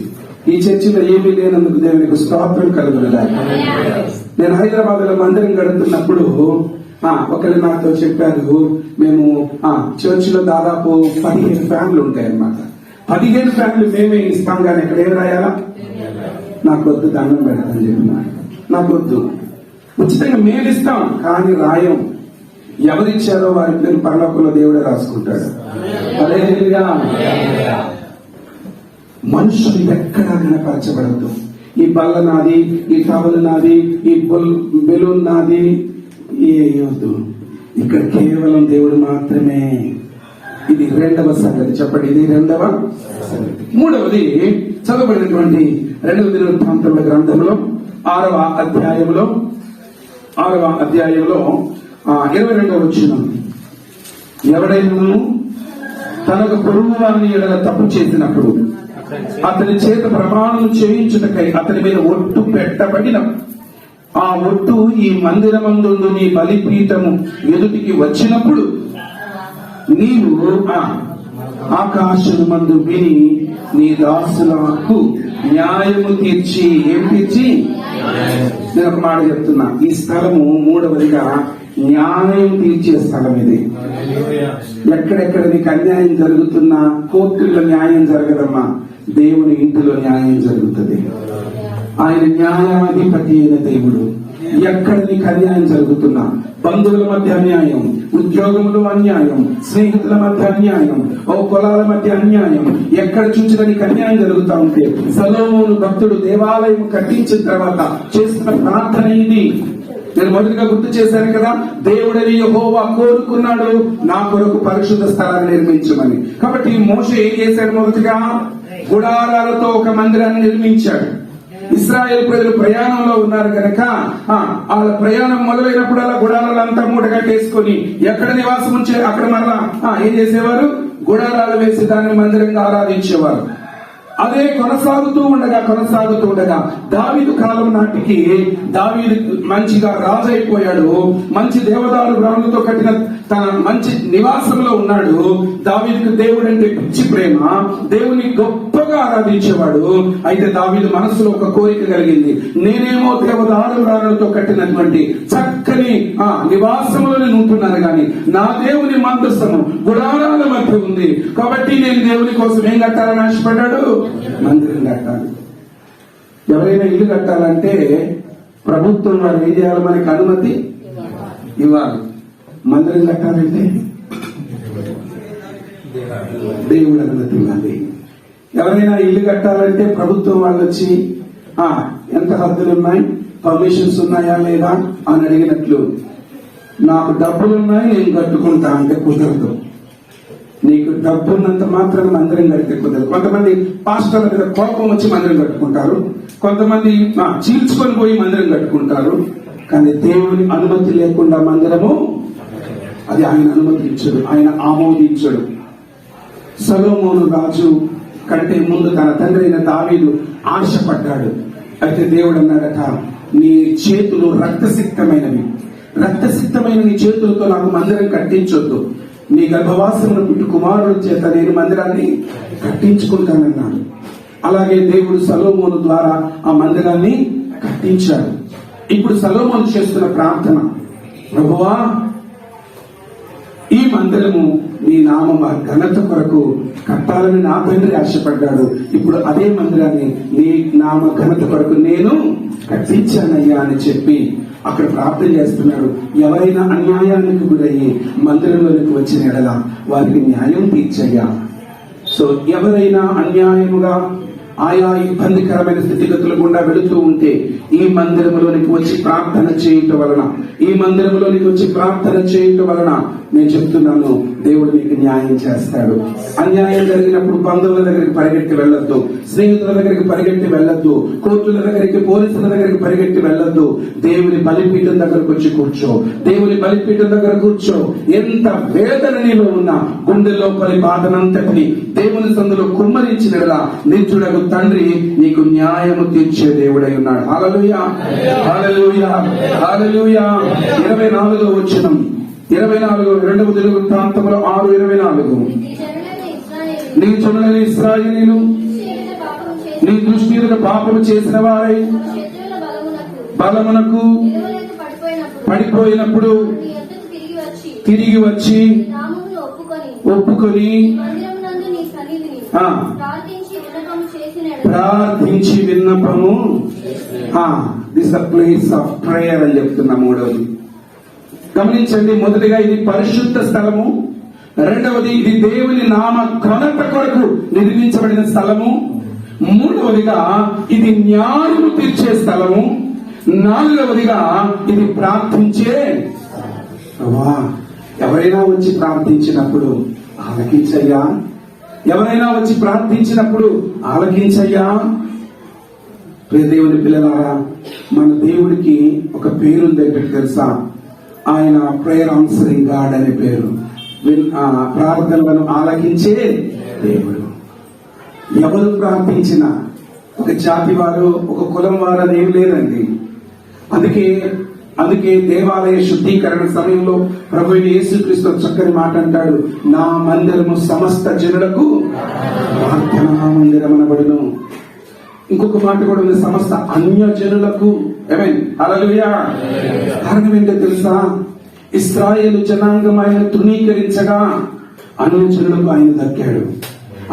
ఈ చర్చిలో ఏమీ లేనందుకు దేవునికి స్తోత్రం కలుగును గాక. నేను హైదరాబాద్ లో మందిరం గడుపుతున్నప్పుడు ఒకరు నాతో చెప్పారు, మేము చర్చిలో దాదాపు 15 ఫ్యాన్లు ఉంటాయన్నమాట. 15 ఫ్యాన్లు మేమే ఇస్తాం కానీ ఎక్కడ ఏం రాయాలా? నాకు వద్దు, దండం పెడతాను చెప్పిన. నాకు వద్దు, ఉచితంగా మేము ఇస్తాం కానీ రాయం. ఎవరిచ్చారో వారి పేరు పరలోకంలో దేవుడే రాసుకుంటాడు. హల్లెలూయా. మనుషులు ఎక్కడా కనపరచబడద్దు. ఈ బల్ల నాది, ఈ టవల్ నాది, ఈ బెలూన్ నాది, ఏవద్దు. ఇక్కడ కేవలం దేవుడు మాత్రమే. ఇది రెండవ సంగతి. చెప్పండి, ఇది రెండవ సంగతి. మూడవది చదవబడినటువంటి 2వ దినవృత్తాంతముల గ్రంథంలో 6వ అధ్యాయంలో 22వ వచనం, ఎవడైనా తనకు పొరుగు వారిని ఎడల తప్పు చేసినప్పుడు అతని చేత ప్రమాణం చేయించుటకై అతని మీద ఒట్టు పెట్టబడిన ఆ ఒట్టు ఈ మందిరమందు నీ బలిపీఠము ఎదుటికి వచ్చినప్పుడు నీవు ఆకాశము మందు విని నీ దాసులకు న్యాయము తీర్చి, ఏం తీర్చి? నేను ఒక మాట చెప్తున్నా, ఈ స్థలము మూడవదిగా న్యాయం తీర్చే స్థలం ఇది. ఎక్కడెక్కడ నీకు అన్యాయం జరుగుతున్నా కోర్టుల్లో న్యాయం జరగదమ్మా, దేవుని ఇంటిలో న్యాయం జరుగుతుంది. ఆయన న్యాయాధిపతి అయిన దేవుడు. ఎక్కడ నీకు అన్యాయం జరుగుతున్నా, బంధువుల మధ్య అన్యాయం, ఉద్యోగంలో అన్యాయం, స్నేహితుల మధ్య అన్యాయం, కులాల మధ్య అన్యాయం, ఎక్కడ చూసినా నీకు అన్యాయం జరుగుతా ఉంటే సొలొమోను భక్తుడు దేవాలయం కట్టించిన తర్వాత చేసిన ప్రార్థన ఇది. నేను మొదటిగా గుర్తు చేశాను కదా, దేవుడని యెహోవా కోరుకున్నాడు నా కొరకు పరిశుద్ధ స్థలాన్ని నిర్మించమని. కాబట్టి మోషే ఏం చేశాడు? మొదటిగా గుడారాలతో ఒక మందిరాన్ని నిర్మించాడు. ఇశ్రాయేల్ ప్రజలు ప్రయాణంలో ఉన్నారు కనుక వాళ్ళ ప్రయాణం మొదలైనప్పుడు అలా గుడారాలంతా మూట కట్టేసుకొని ఎక్కడ నివాసం ఉంచే అక్కడ మరలా ఏం చేసేవారు? గుడారాలు వేసి దాన్ని మందిరంగా ఆరాధించేవారు. అదే కొనసాగుతూ ఉండగా దావీదు కాలం నాటికి దావీదు మంచిగా రాజు అయిపోయాడు. మంచి దేవదారు రాళ్ళతో కట్టిన తన మంచి నివాసంలో ఉన్నాడు. దావీదుకు దేవుడు అంటే పిచ్చి ప్రేమ, దేవుని గొప్పగా ఆరాధించేవాడు. అయితే దావీదు మనసులో ఒక కోరిక కలిగింది, నేనేమో దేవదారు రాళ్ళతో కట్టినటువంటి చక్కని నివాసంలో నేను ఉంటున్నాను కానీ నా దేవుని మందస్థము గుడారాల మధ్య ఉంది. కాబట్టి నేను దేవుని కోసం ఏం కట్టాలని ఆశపడ్డాడు? మందిరం కట్టాలి. ఎవరైనా ఇల్లు కట్టాలంటే ప్రభుత్వం వారు ఏం చేయాలి? మనకి అనుమతి ఇవ్వాలి. మందిరం కట్టాలంటే దేవుడు అనుమతి ఇవ్వాలి. ఎవరైనా ఇల్లు కట్టాలంటే ప్రభుత్వం వాళ్ళు వచ్చి ఎంత హద్దులు ఉన్నాయి, పర్మిషన్స్ ఉన్నాయా లేదా అని అడిగినట్లు నాకు డబ్బులు ఉన్నాయి నేను కట్టుకుంటా అంటే కుదరదు. నీకు డబ్బు ఉన్నంత మాత్రం మందిరం కడితే కుదరదు. కొంతమంది పాస్టర్ల మీద కోపం వచ్చి మందిరం కట్టుకుంటారు, కొంతమంది చీల్చుకొని పోయి మందిరం కట్టుకుంటారు. కానీ దేవుని అనుమతి లేకుండా మందిరము అది ఆయన అనుమతించడు, ఆయన ఆమోదించడు. సొలొమోను రాజు కంటే ముందు తన తండ్రి అయిన దావీదు ఆశపడ్డాడు. అయితే దేవుడు అన్నాడట, నీ చేతులు రక్తసిక్తమైనవి, రక్తసిక్తమైన నీ చేతులతో నాకు మందిరం కట్టించొద్దు. నీ గర్భవాసమును పుట్టి కుమారుల చేత నేను మందిరాన్ని కట్టించుకుంటానన్నాడు. అలాగే దేవుడు సొలొమోను ద్వారా ఆ మందిరాన్ని కట్టించాడు. ఇప్పుడు సొలొమోను చేస్తున్న ప్రార్థన, ప్రభువా ఈ మందిరము నీ నామ ఘనత కొరకు కట్టాలని నా తండ్రి ఆశపడ్డాడు. ఇప్పుడు అదే మందిరాన్ని నీ నామ ఘనత కొరకు నేను కట్టించానయ్యా అని చెప్పి అక్కడ ప్రార్థన చేస్తున్నాడు. ఎవరైనా అన్యాయానికి గురయ్యి మందిరంలోనికి వచ్చిన ఎడల వారికి న్యాయం తీర్చయ్యా. సో ఎవరైనా అన్యాయముగా ఆయా ఇబ్బందికరమైన స్థితిగతులు గుండా వెళుతూ ఉంటే ఈ మందిరంలోనికి వచ్చి ప్రార్థన చేయటం వలన, ఈ మందిరంలోనికి వచ్చి ప్రార్థన చేయటం వలన నేను చెప్తున్నాను, దేవుడు మీకు న్యాయం చేస్తాడు. అన్యాయం జరిగినప్పుడు బంధువుల దగ్గరికి పరిగెట్టి వెళ్ళొద్దు, స్నేహితుల దగ్గరికి పరిగెట్టి వెళ్ళొద్దు, కోర్టుల దగ్గరికి, పోలీసుల దగ్గరికి పరిగెట్టి వెళ్ళొద్దు. దేవుని బలిపీఠం దగ్గరకు వచ్చి కూర్చో, దేవుని బలిపీఠం దగ్గర కూర్చో. ఎంత వేదన నీలో ఉన్నా గుండెల్లో పరి బాధనంతటిని దేవుని సందులో కుమ్మరించినలా నిత్యుడకు తండ్రి నీకు న్యాయము తీర్చే దేవుడై ఉన్నాడు. హల్లెలూయా, హల్లెలూయా, హల్లెలూయా. 24వ వచనం, 24 రెండవ దినవృత్తాంతములు 6:24. నీ జనులైన ఇశ్రాయేలీయులు నీ దృష్టి ఎదుట పాపము చేసిన వారై బలమునకు పడిపోయినప్పుడు తిరిగి వచ్చి ఒప్పుకొని ప్రార్థించి విన్నపము, this the place of prayer అని చెప్తున్నా. మూడవది గమనించండి, మొదటిగా ఇది పరిశుద్ధ స్థలము, రెండవది ఇది దేవుని నామ ఘనత కొరకు నిర్మించబడిన స్థలము, మూడవదిగా ఇది న్యాయము తీర్చే స్థలము, నాలుగవదిగా ఇది ప్రార్థించే. ఎవరైనా వచ్చి ప్రార్థించినప్పుడు ఆలకించయ్యా, ఎవరైనా వచ్చి ప్రార్థించినప్పుడు ఆలకించయ్యా. ప్రియ దేవుని పిల్లలారా, మన దేవుడికి ఒక పేరుంది, తెలుసా? ఆయన ప్రేయర్ ఆన్సరింగ్ గాడ్ అనే పేరు. ప్రార్థనలను ఆలకించే దేవుడు. ఎవరు ప్రార్థించినా ఒక జాతి వారు, ఒక కులం వారు అని ఏం లేదండి. అందుకే దేవాలయ శుద్ధీకరణ సమయంలో ప్రభు యేసుక్రీస్తు చక్కని మాట అంటాడు, నా మందిరము సమస్త జనులకు ప్రార్థనా మందిరం అనబడును. ఇంకొక మాట కూడా ఉంది, సమస్త అన్యజనులకు. హల్లెలూయా. కారణం ఏంటో తెలుసా? ఇశ్రాయేలు జనాంగం ఆయన తృణీకరించగా అన్యజనులకు ఆయన దక్కాడు.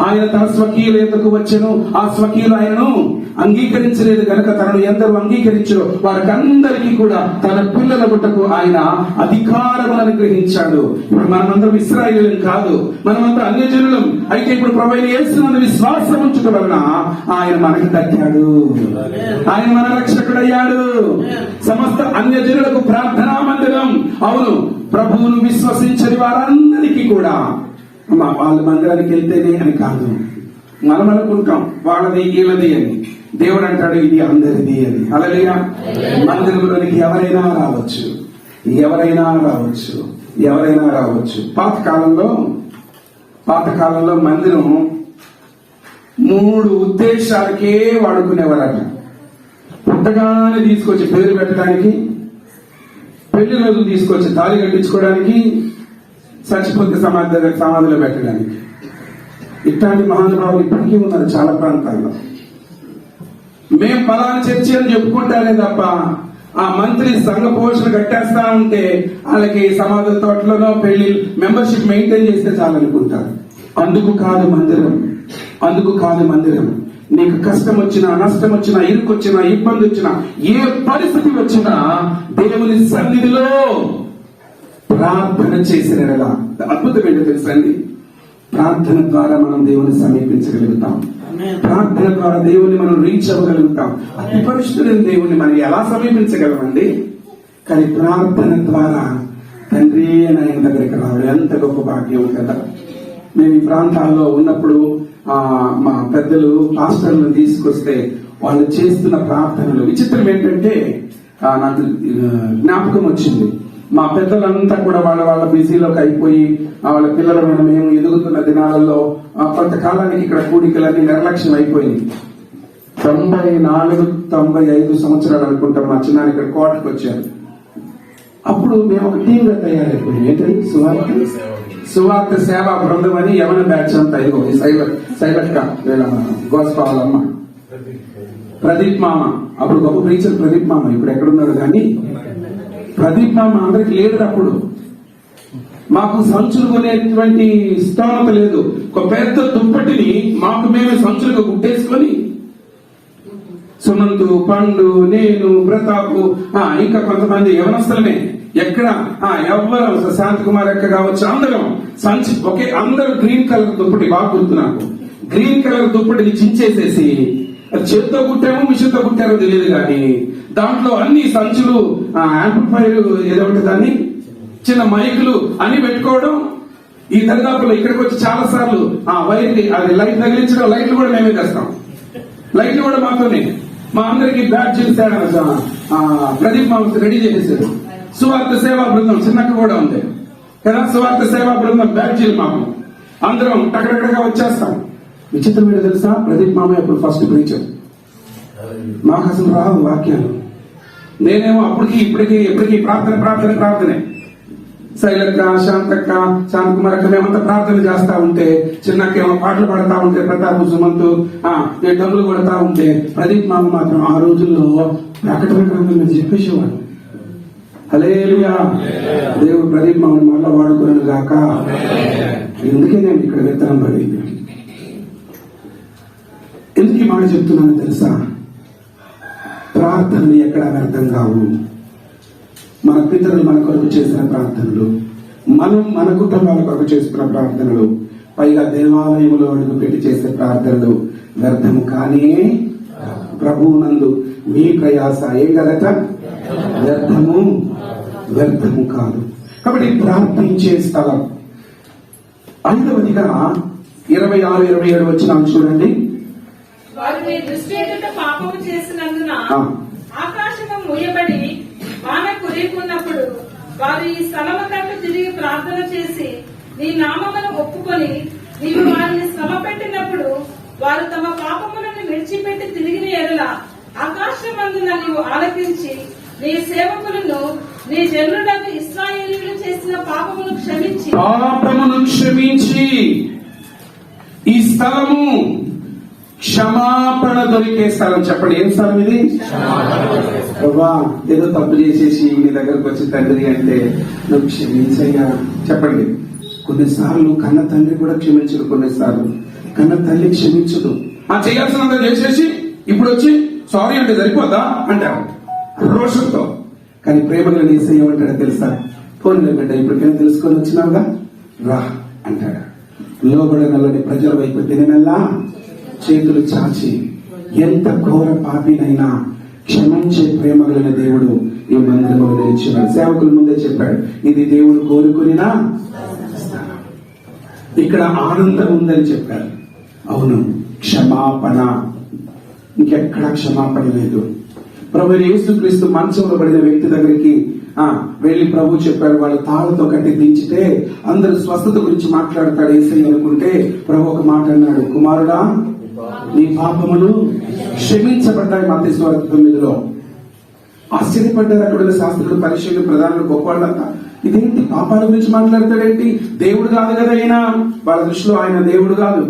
ఆయన తన స్వకీయులకు వచ్చెను, ఆ స్వకీయులు ఆయనను అంగీకరించలేదు కనుక తనను ఎందరూ అంగీకరించారో వారికందరికీ కూడా తన పిల్లల గుట్టకు ఆయన అధికారమును అనుగ్రహించాడు. ఇప్పుడు మనమందరం ఇశ్రాయేలులం కాదు, మనమందరం అన్యజనులం. అయితే ఇప్పుడు ప్రభువైన యేసునందు విశ్వాసం ఉంచడం వలన ఆయన మనకి దక్కాడు, ఆయన మన రక్షకుడయ్యాడు. సమస్త అన్యజనులకు ప్రార్థనా మందిరం. అవును, ప్రభువును విశ్వసించని వారందరికీ కూడా వాళ్ళ మందిరానికి వెళ్తేనే అని కాదు, మనం అనుకుంటాం వాళ్ళది వీళ్ళది అని. దేవుడు అంటాడు ఇది అందరిది అని. హల్లెలూయా. మందిరంలోనికి ఎవరైనా రావచ్చు, ఎవరైనా రావచ్చు, ఎవరైనా రావచ్చు. పాతకాలంలో మందిరం 3 ఉద్దేశాలకే వాడుకునేవారట. పుట్టగానే తీసుకొచ్చి పేరు పెట్టడానికి, పెళ్లి రోజు తీసుకొచ్చి తాళి కట్టించుకోవడానికి, చచ్చిపోతే సమాధిలో పెట్టడానికి. ఇట్లాంటి మహానుభావులు ఇప్పటికీ ఉన్నారు చాలా ప్రాంతాల్లో. మేం పలానా చర్చి అని చెప్పుకుంటారే తప్ప ఆ మంత్రి సంఘ పోషణ కట్టేస్తా ఉంటే వాళ్ళకి సమాధుల తోటలోనో పెళ్లి మెంబర్షిప్ మెయింటైన్ చేస్తే చాలనుకుంటారు. అందుకు కాదు మందిరం. నీకు కష్టం వచ్చినా, నష్టం వచ్చినా, ఇరుకు వచ్చినా, ఇబ్బంది వచ్చినా, ఏ పరిస్థితి వచ్చినా దేవుని సన్నిధిలో ప్రార్థన చేసిన అద్భుతం ఏంటో తెలుసండి? ప్రార్థన ద్వారా మనం దేవుని సమీపించగలుగుతాం. ప్రార్థన ద్వారా దేవుని మనం రీచ్ అవ్వగలుగుతాం. అతి పరిశుద్ధుడైన దేవుని మనం ఎలా సమీపించగలమండి? కానీ ప్రార్థన ద్వారా తండ్రి అని ఆయన దగ్గరికి రావడం ఎంత గొప్ప భాగ్యం కదా. మేము ఈ ప్రాంతాల్లో ఉన్నప్పుడు మా పెద్దలు పాస్టర్లను తీసుకొస్తే వాళ్ళు చేస్తున్న ప్రార్థనలు విచిత్రం ఏంటంటే నాకు జ్ఞాపకం వచ్చింది. మా పెద్దలంతా కూడా వాళ్ళ బిజీలోకి అయిపోయి వాళ్ళ పిల్లల మీద మేము ఎదుగుతున్న దినాలలో కొంతకాలానికి ఇక్కడ కూడికలన్నీ నిర్లక్ష్యం అయిపోయింది. 94-95 సంవత్సరాలు అనుకుంటాం మా చిన్నాన్ని ఇక్కడ కోటకు వచ్చారు. అప్పుడు మేము ఒక టీమ్ గా తయారైపోయింది. ఏంటంటే సువార్త సేవా బృందం అని యవన బ్యాచ్ అంతా ఇదిగో సైలట్ గా గోస్పాలమ్మ, ప్రదీప్ మామ, అప్పుడు గొప్ప ప్రీచర్ ప్రదీప్ మామ, ఇప్పుడు ఎక్కడున్నాడు కానీ ప్రదీప్ మామ అందరికి లీడర్. అప్పుడు మాకు సంచులు కొనేటువంటి స్తోమత లేదు. ఒక పెద్ద దుప్పటిని మాకు మేమే సంచులుగా గుట్టేసుకొని సుమంతు, పండు, నేను, ప్రతాపు ఇంకా కొంతమంది యవనస్తులనే ఎక్కడ ఎవ్వరు శాంతి కుమార్ ఎక్క కావచ్చు అందరం సంచి ఒకే అందరూ గ్రీన్ కలర్ దుప్పటి బాగా గుర్తు నాకు. గ్రీన్ కలర్ దుప్పటిని చించేసేసి చేతితో కుట్టామో మిషన్తో కుట్టారో తెలియదు కానీ దాంట్లో అన్ని సంచులు, యాంప్లిఫైర్ ఏదో ఒకటి దాన్ని చిన్న మైకులు అన్ని పెట్టుకోవడం. ఈ దరిదాపులో ఇక్కడికి వచ్చి చాలా సార్లు వైర్ని అది లైట్ తగిలించడం, లైట్లు కూడా మేమే తెస్తాం. లైట్లు కూడా మాతోనే. మా అందరికి బ్యాడ్జీలు ప్రదీప్ మామ రెడీ చేసేసారు. సువార్త సేవా బృందం చిన్నక్క కూడా ఉంది కదా, సువార్త సేవా బృందం బ్యాడ్జీలు మాకు అందరం టకటకగా వచ్చేస్తాం. విచిత్రం ఏంటో తెలుసా, ప్రదీప్ మామ ఇప్పుడు ఫస్ట్ ప్రీచర్. మాకు అసలు రాదు వాక్యాలు. నేనేమో అప్పటికి ఇప్పటికి ఎప్పటికీ ప్రార్థనే. శైలక్క, శాంతక్క, శాంతకుమార్ అక్క మేమంతా ప్రార్థన చేస్తా ఉంటే, చిన్నకేమో పాటలు పాడుతా ఉంటే, ప్రతాప్, సుమంతు డబ్బులు కొడతా ఉంటే, ప్రదీప్ మామ మాత్రం ఆ రోజుల్లో ప్రకటన గ్రంథం చెప్పేసేవాడు. హల్లెలూయా, దేవుడు ప్రదీప్ మామని మళ్ళా వాడుకున్నాను గాక. ఎందుకే నేను ఇక్కడ విత్తనం పడింది. ఎందుకు మాట చెప్తున్నాను తెలుసా? ప్రార్థనలు ఎక్కడ వ్యర్థం కావు. మన పితరులు మన కొరకు చేసిన ప్రార్థనలు, మనం మన కుటుంబాల కొరకు చేస్తున్న ప్రార్థనలు, పైగా దేవాలయంలో అడుగు పెట్టి చేసే ప్రార్థనలు వ్యర్థము కానీ ప్రభువునందు మీ ప్రయాస ఏం కదట వ్యర్థము కాదు. కాబట్టి ప్రార్థించే స్థలం. 5వదిగా 26-27 వచ్చిన చూడండి. వారు నీ దృష్టి ఎదుట పాపము చేసినందున ఆకాశము మూయబడి వాన కురికున్నప్పుడు వారు ఈ స్థలము తట్టు తిరిగి ప్రార్థన చేసి నీ నామమును ఒప్పుకొని నీవు వారిని శ్రమ పెట్టినప్పుడు వారు తమ పాపములను విడిచిపెట్టి తిరిగిన ఎడల ఆకాశమందున నీవు ఆలకించి నీ సేవకులను నీ జనులను ఇశ్రాయేలీయులు చేసిన పాపమును క్షమించి ఈ స్థలము క్షమాపణ దొరికే స్థలం. చెప్పండి, ఏం స్థలం ఇది? ఏదో తప్పు చేసేసి నీ దగ్గరకు వచ్చి తండ్రి అంటే నువ్వు క్షమించయ్యా. చెప్పండి, కొన్నిసార్లు కన్న తండ్రి కూడా క్షమించడు, కొన్నిసార్లు కన్న తల్లి క్షమించదు. చేయాల్సినంత చేసేసి ఇప్పుడు వచ్చి సారీ అంటే సరిపోదా అంటారు రోషంతో. కానీ ప్రేమగా నేసే ఏమంటాడో తెలుసా? పోనీ బిడ్డ ఇప్పటికేం తెలుసుకొని వచ్చినావుగా రా అంటాడు. లోబడనల్లని ప్రజల వైపు తిననల్లా చేతులు చాచి ఎంత ఘోర పాపినైనా క్షమించే ప్రేమ కలిగిన దేవుడు ఈ మందిరంలో నిలిచినాడు. సేవకుల ముందే చెప్పాడు, ఇది దేవుడు కోరుకునినా స్థలం. ఇక్కడ ఆనందం ఉందని చెప్పారు. అవును, క్షమాపణ. ఇంకెక్కడా క్షమాపణ లేదు. ప్రభు యేసుక్రీస్తు మంచంలో పడిన వ్యక్తి దగ్గరికి వెళ్లి ప్రభు చెప్పాడు, వాళ్ళు తాళ్లతో కట్టి దించితే అందరూ స్వస్థత గురించి మాట్లాడతాడు యేసయ్య అనుకుంటే ప్రభు ఒక మాట అన్నాడు, కుమారుడా నీ పాపములు క్షమించబడ్డాయి. మత్తయి సువార్త 9లో ఆశ్చర్యపడ్డారు అక్కడ శాస్త్రులు, పరిశీలు, ప్రధానులు, గొప్పవాళ్ళంతా. ఇదేంటి పాపాల గురించి మాట్లాడతాడేంటి? దేవుడు కాదు కదా ఆయన. వాళ్ళ దృష్టిలో ఆయన దేవుడు కాదు,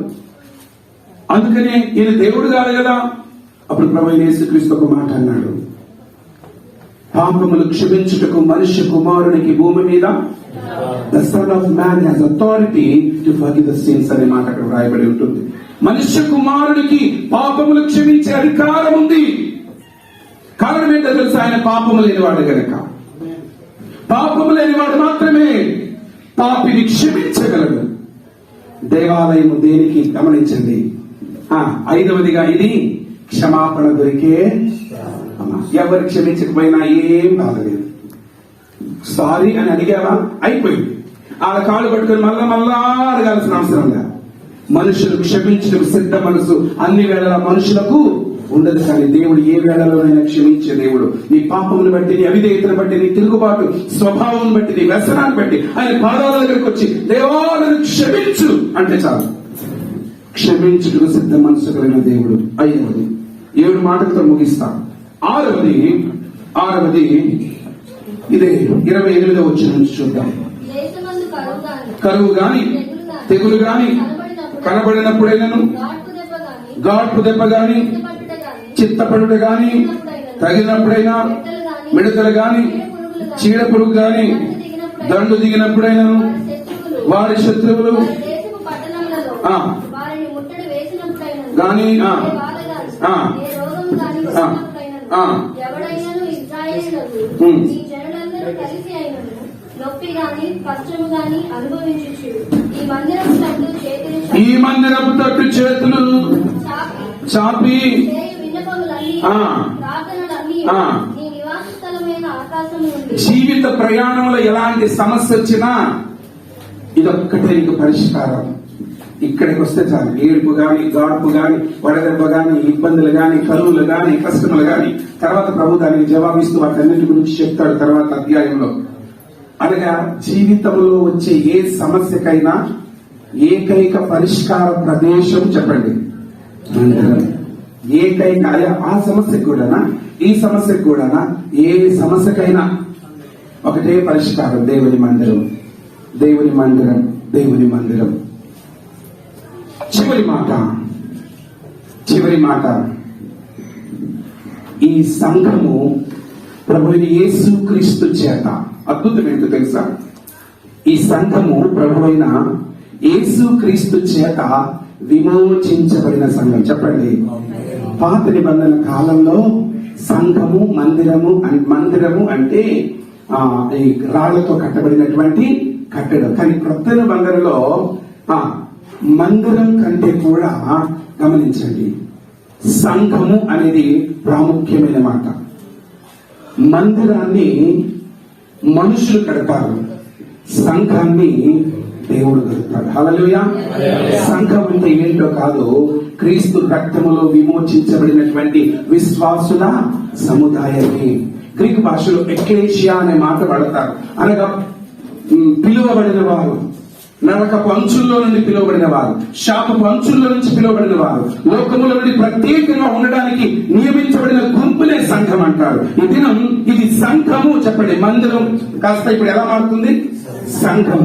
అందుకనే ఈయన దేవుడు కాదు కదా. అప్పుడు ప్రభువైన యేసుక్రీస్తు ఒక మాట అన్నాడు, పాపములు క్షమించుటకు మనుష్య కుమారునికి భూమి మీద the son of man has authority to forgive the sins అనే మాట అక్కడ రాయబడి ఉంటుంది. మనుష్య కుమారుడికి పాపములు క్షమించే అధికారం ఉంది. కారణం ఏంటో తెలుసు? ఆయన పాపము లేనివాడు గనక. పాపము లేనివాడు మాత్రమే పాపిని క్షమించగలడు. దేవాలయము దేనికి గమనించండి. ఐదవదిగా ఇది క్షమాపణ దొరికే. ఎవరు క్షమించకపోయినా ఏం బాధలేదు. సారీ అని అడిగావా, అయిపోయింది. వాళ్ళ కాళ్ళు పట్టుకొని మళ్ళా అడగాల్సిన అవసరం లేదు. మనుషులు క్షమించడం సిద్ధ మనసు అన్ని వేళల మనుషులకు ఉండదు, కానీ దేవుడు ఏ వేళలోనైనా క్షమించే దేవుడు. నీ పాపమును బట్టి, నీ అవిధేయతను బట్టి, నీ తిరుగుబాటు స్వభావం బట్టి, నీ వ్యసనాన్ని బట్టి ఆయన పాదాల దగ్గరికి వచ్చి దేవాలను క్షమించు అంటే చాలు. క్షమించుటకు సిద్ధ మనసు కలిగిన దేవుడు. 5వది 7 మాటలతో ముగిస్తాం. 6వది ఇదే 28వ వచనం నుంచి చూద్దాం. దేశమందు కరువు గాని తెగులు గాని కనబడినప్పుడైనను, గాడ్పు దెబ్బ గాని, చిత్తపడుట గాని, తగినప్పుడైనా, మిడతలు గాని, చీడ పురుగు గాని దండు దిగినప్పుడైనను, వారి శత్రువులు గాని ఎవడైనను ఇశ్రాయేలీయులకు ఈ జనులందరూ కలిసి అయినను నొప్పి గాని కష్టము గాని అనుభవించుచుడు ఈ మందిరపు తట్టు చేతులు చాపి జీవిత ప్రయాణంలో ఎలాంటి సమస్య వచ్చినా ఇదొక్కటే నీకు పరిష్కారం. ఇక్కడికి వస్తే చాలు. ఏడుపు గాని, గాడుపు గాని, వడదెబ్బ గాని, ఇబ్బందులు గాని, కరువులు గాని, కష్టములు గాని, తర్వాత ప్రభు దానికి జవాబిస్తూ వాటన్నిటి గురించి చెప్తాడు తర్వాత అధ్యాయంలో. అనగా జీవితంలో వచ్చే ఏ సమస్యకైనా ఏకైక పరిష్కార ప్రదేశం చెప్పండి. ఏకైక ఆ సమస్యకు కూడానా, ఈ సమస్యకు కూడానా, ఏ సమస్యకైనా ఒకటే పరిష్కారం. దేవుని మందిరం, దేవుని మందిరం, దేవుని మందిరం. చివరి మాట ఈ సంఘము ప్రభువైన యేసుక్రీస్తు చేత, అద్భుతం ఏంటో తెలుసా, ఈ సంఘము ప్రభువైన యేసుక్రీస్తు చేత విమోచించబడిన సంఘం. చెప్పండి. పాత నిబంధన కాలంలో సంఘము మందిరము అంటే ఈ రాళ్లతో కట్టబడినటువంటి కట్టడం. కానీ క్రొత్త నిబంధనలో మందిరం కంటే కూడా గమనించండి, సంఘము అనేది ప్రాముఖ్యమైన మాట. మందిరాన్ని మనుషులు కడతారు, సంఘాన్ని దేవుడు కడతాడు. హల్లెలూయా. సంఘం అంటే ఏంటో కాదు, క్రీస్తు రక్తములో విమోచించబడినటువంటి విశ్వాసుల సముదాయాన్ని. గ్రీకు భాషలో ఎక్లేషియా అనే మాట వాడతారు. అనగా పిలువబడిన వారు, నరకపు అంచుల్లో నుండి పిలువబడిన వారు, శాపపు అంచుల్లో నుంచి పిలువబడిన వారు, లోకముల నుండి ప్రత్యేకంగా ఉండడానికి నియమించబడిన గుంపునే సంఘం అంటారు. ఈ దినం ఇది సంఘము. చెప్పండి. మందిరం కాస్త ఇప్పుడు ఎలా మారుతుంది? సంఘం.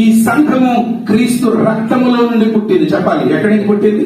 ఈ సంఘము క్రీస్తు రక్తములో నుండి పుట్టింది. చెప్పాలి, ఎక్కడి నుంచి పుట్టింది?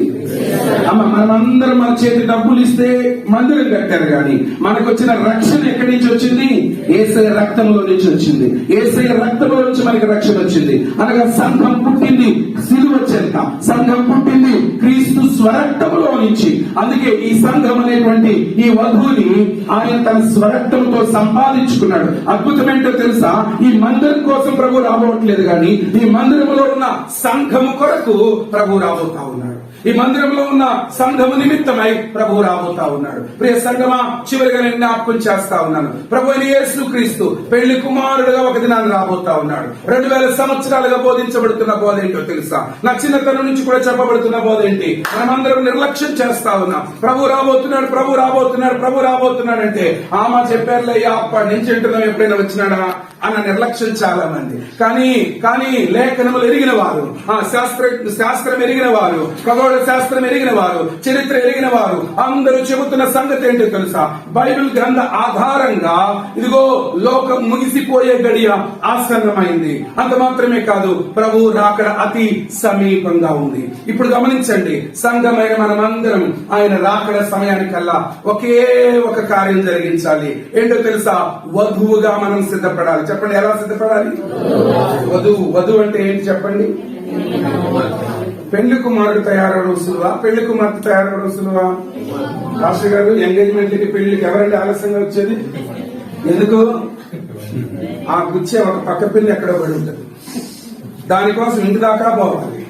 మనమందరం మన చేతి డబ్బులు ఇస్తే మందిరం కట్టారు, కానీ మనకు వచ్చిన రక్షణ ఎక్కడి నుంచి వచ్చింది? యేసయ్య రక్తంలో నుంచి వచ్చింది. యేసయ్య రక్తంలో నుంచి మనకి రక్షణ వచ్చింది. అనగా సంఘం పుట్టింది సిలువ చెంత, సంఘం పుట్టింది క్రీస్తు స్వరక్తములో నుంచి. అందుకే ఈ సంఘం అనేటువంటి ఈ వధువుని ఆయన తన స్వరక్తంతో సంపాదించుకున్నాడు. అద్భుతం ఏంటో తెలుసా, ఈ మందిరం కోసం ప్రభు రాబోట్లేదు, కానీ ఈ మందిరంలో ఉన్న సంఘము కొరకు ప్రభు రాబోతా ఉన్నాడు. ఈ మందిరంలో ఉన్న సంఘము నిమిత్తమై ప్రభు రాబోతా ఉన్నాడు. ప్రియ సంఘమా, చివరిగా నేను జ్ఞాపకం చేస్తా ఉన్నాను, ప్రభు అయిన యేసుక్రీస్తు పెళ్లి కుమారుడుగా ఒక దినాన్ని రాబోతా ఉన్నాడు. 2000 సంవత్సరాలుగా బోధించబడుతున్న బోధ ఏంటో తెలుసా? నా చిన్నతనం నుంచి కూడా చెప్పబడుతున్న బోధ ఏంటి? మనమందరం నిర్లక్ష్యం చేస్తా ఉన్నాం. ప్రభు రాబోతున్నాడు, ప్రభు రాబోతున్నాడు, ప్రభు రాబోతున్నాడు అంటే ఆమా చెప్పారులయ్యా, అప్పటి నుంచి అంటున్నాం, ఎప్పుడైనా వచ్చినాడా అన్న నిర్లక్ష్యం చాలా మంది. కానీ లేఖనములు ఎరిగిన వారు, శాస్త్రం ఎరిగిన వారు, ఖగోళ శాస్త్రం ఎరిగిన వారు, చరిత్ర ఎరిగిన వారు అందరూ చెబుతున్న సంగతి ఏంటో తెలుసా? బైబిల్ గ్రంథ ఆధారంగా ఇదిగో లోకం ముగిసిపోయే గడియ ఆసన్నమైంది. అంత మాత్రమే కాదు, ప్రభు రాకడ అతి సమీపంగా ఉంది. ఇప్పుడు గమనించండి, సంఘమైన మనమందరం ఆయన రాకడ సమయానికల్లా ఒకే ఒక కార్యం జరిగించాలి. ఏంటో తెలుసా? వధువుగా మనం సిద్ధపడాలి. చెప్పండి, ఎలా సిద్ధపడాలి? వధువు అంటే ఏంటి చెప్పండి? పెళ్లి కుమారుడు తయారవడం సులువా, పెళ్లి కుమార్తె తయారవడం సులువా? రాష్ట్ర గారు, ఎంగేజ్మెంట్ కి పెళ్లికి ఎవరంటే ఆలస్యంగా వచ్చేది? ఎందుకు? ఆ గుచ్చే ఒక పక్క పిల్లి ఎక్కడో పడి ఉంటుంది, దానికోసం ఇంటి దాకా పోవాలి.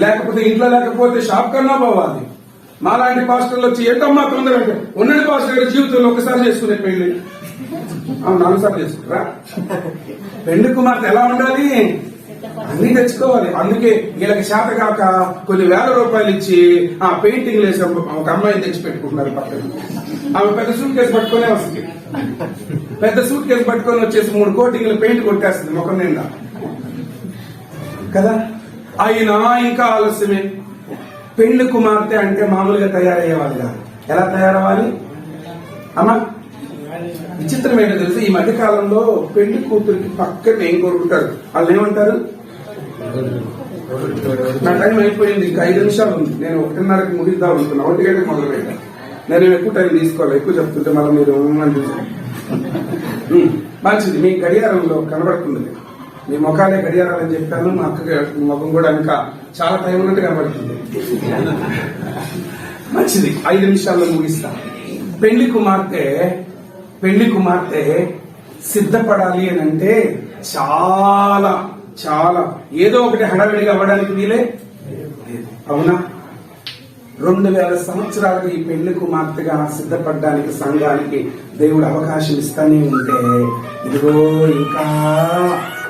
లేకపోతే ఇంట్లో లేకపోతే షాప్ కన్నా పోవాలి. మాలాంటి పాస్టర్లు వచ్చి ఏంటమ్మా తొందర అంటే ఉన్నది పాస్టర్ గారి జీవితంలో ఒకసారి చేసుకునే పెళ్లి 4 సార్లు చేసుకుంటారా? పెళ్లి కుమార్తె ఎలా ఉండాలి? అన్ని తెచ్చుకోవాలి. అందుకే వీళ్ళకి చేత కాక కొన్ని వేల రూపాయలు ఇచ్చి ఆ పెయింటింగ్ వేసి ఒక అమ్మాయిని తెచ్చి పెట్టుకుంటున్నారు పక్కన. ఆమె పెద్ద సూట్ కేసు పట్టుకునే వస్తుంది. పెద్ద సూట్ కేసు పట్టుకొని వచ్చేసి 3 కోటింగ్లు పెయింట్ కొట్టేస్తుంది ముఖం నిండా కదా. అయినా ఇంకా ఆలస్యమే. పెళ్లి కుమార్తె అంటే మామూలుగా తయారయ్యేవాళ్ళు కాదు. ఎలా తయారవ్వాలి అమ్మా? విచిత్రం ఏంటో తెలుసు, ఈ మధ్య కాలంలో పెళ్లి కూతురికి పక్కన ఏం కోరుకుంటారు, వాళ్ళు ఏమంటారు? నా టైం అయిపోయింది, ఇంకా 5 నిమిషాలు ఉంది, నేను 1:30కి ముగిద్దాం అనుకున్నా, 1 గంటకి మొదలు పెట్టాను. నేను ఎక్కువ టైం తీసుకోవాలి, ఎక్కువ చెప్తుంటే మళ్ళీ మీరు మంచిది. మీ గడియారంలో కనబడుతుంది, మీ ముఖాలే గడియారాలని చెప్పాను. మా అక్క ముఖం కూడా ఇంకా చాలా టైం ఉన్నట్టు కనబడుతుంది. మంచిది, 5 నిమిషాల్లో ముగిస్తా. పెళ్లి కుమార్తె సిద్ధపడాలి అని అంటే చాలా చాలా ఏదో ఒకటి హడావిడిగా అవ్వడానికి వీలే అవునా? 2000 సంవత్సరాలుగా ఈ పెళ్లి కుమార్తెగా సిద్ధపడడానికి సంఘానికి దేవుడు అవకాశం ఇస్తానే ఉంటే ఇదిగో ఇంకా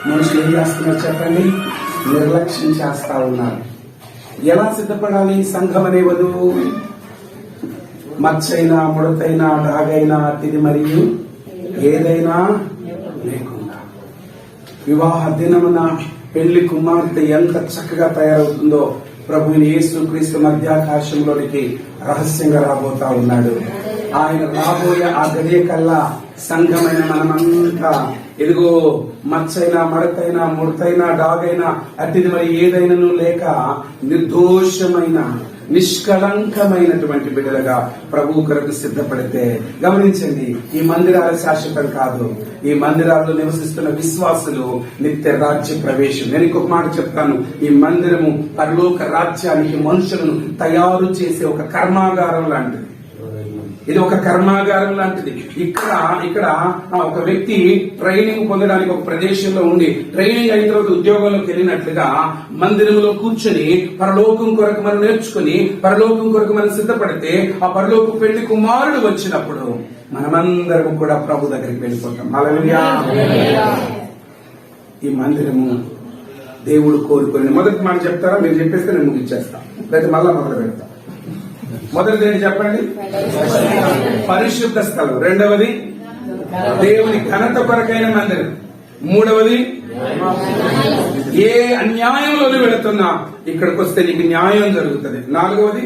మనుషులు ఏం చేస్తున్నారు చెప్పండి? నిర్లక్ష్యం చేస్తా ఉన్నారు. ఎలా సిద్ధపడాలి సంఘం అనే వధువు? మచ్చైనా ముడతైనా డాగైనా తిది మరియు ఏదైనా లేకుండా వివాహ దినమున పెళ్లి కుమార్తె ఎంత చక్కగా తయారవుతుందో ప్రభువుని యేసుక్రీస్తు మధ్యాకాశంలోనికి రహస్యంగా రాబోతా ఉన్నాడు. ఆయన రాబోయే ఆ గడియ కల్లా సంఘమైన మనమంతా ఎదుగో మచ్చైనా మడతైనా ముడతైనా డాగైనా అతిది మరి ఏదైనాను లేక నిర్దోషమైన నిష్కలంకమైనటువంటి బిడ్డలుగా ప్రభు కొరకు సిద్ధపడితే గమనించండి, ఈ మందిరాలు శాశ్వతం కాదు. ఈ మందిరాల్లో నివసిస్తున్న విశ్వాసులు నిత్య రాజ్య ప్రవేశం. నేను ఇంకొక మాట చెప్తాను, ఈ మందిరము పరలోక రాజ్యానికి మనుషులను తయారు చేసే ఒక కర్మాగారం లాంటిది. ఇది ఒక కర్మాగారం లాంటిది. ఇక్కడ ఒక వ్యక్తి ట్రైనింగ్ పొందడానికి ఒక ప్రదేశంలో ఉండి ట్రైనింగ్ అయిన తర్వాత ఉద్యోగంలోకి వెళ్ళినట్లుగా మందిరంలో కూర్చొని పరలోకం కొరకు మనం నేర్చుకుని పరలోకం కొరకు మనం సిద్ధపడితే ఆ పరలోక పెళ్లి కుమారుడు వచ్చినప్పుడు మనమందరం కూడా ప్రభు దగ్గరికి వెళ్ళిపోతాం. హల్లెలూయా. ఈ మందిరము దేవుడు కోరుకుని మొదటి మాట చెప్తారా? మీరు చెప్పేస్తే నేను ముగించేస్తా, లేదా మళ్ళా మొదలు పెడతా. మొదటిది ఏంటి చెప్పండి? పరిశుద్ధ స్థలం. రెండవది దేవుని ఘనత కొరకైన మందిరం. మూడవది ఏ అన్యాయంలో వెళుతున్నా ఇక్కడికి వస్తే నీకు న్యాయం జరుగుతుంది. నాలుగవది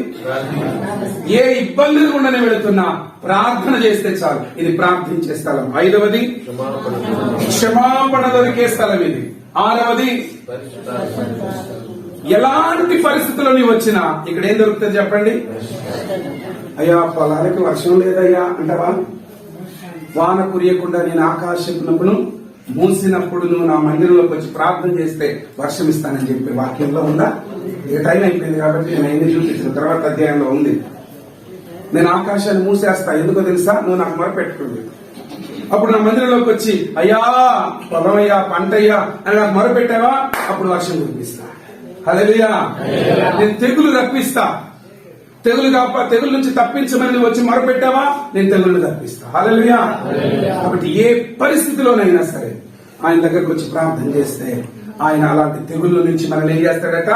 ఏ ఇబ్బందులు ఉండని వెళుతున్నా ప్రార్థన చేస్తే చాలు, ఇది ప్రార్థించే స్థలం. ఐదవది క్షమాపణ దొరికే స్థలం ఇది. ఆరవది ఎలాంటి పరిస్థితుల్లో నీవు వచ్చినా ఇక్కడ ఏం దొరుకుతుంది చెప్పండి? అయ్యా పొలానికి వర్షం లేదయ్యా అంటావా? వాన కురియకుండా నేను ఆకాశపును మూసినప్పుడు నువ్వు నా మందిరంలోకి వచ్చి ప్రార్థన చేస్తే వర్షం ఇస్తానని చెప్పి వాక్యంలో ఉందా? ఇక టైం అయిపోయింది కాబట్టి నేను అన్ని చూపించిన తర్వాత అధ్యాయంలో ఉంది. నేను ఆకాశాన్ని మూసేస్తా, ఎందుకో తెలుసా? నువ్వు నాకు మొరపెట్టుకుంది. అప్పుడు నా మందిరంలోకి వచ్చి అయ్యా పొలమయ్యా పంటయ్యా అని నాకు మొరపెట్టావా? అప్పుడు వర్షం కురిపిస్తా. హల్లెలూయా. నేను తెగులు రప్పిస్తా. తెగులు నుంచి తప్పించమని నువ్వు వచ్చి మొరపెట్టావా? నేను తెగులు తప్పిస్తా. హల్లెలూయా. కాబట్టి ఏ పరిస్థితిలోనైనా సరే ఆయన దగ్గరకు వచ్చి ప్రార్థన చేస్తే ఆయన అలాంటి తెగుళ్ళ నుంచి మనల్ని ఏం చేస్తాడట?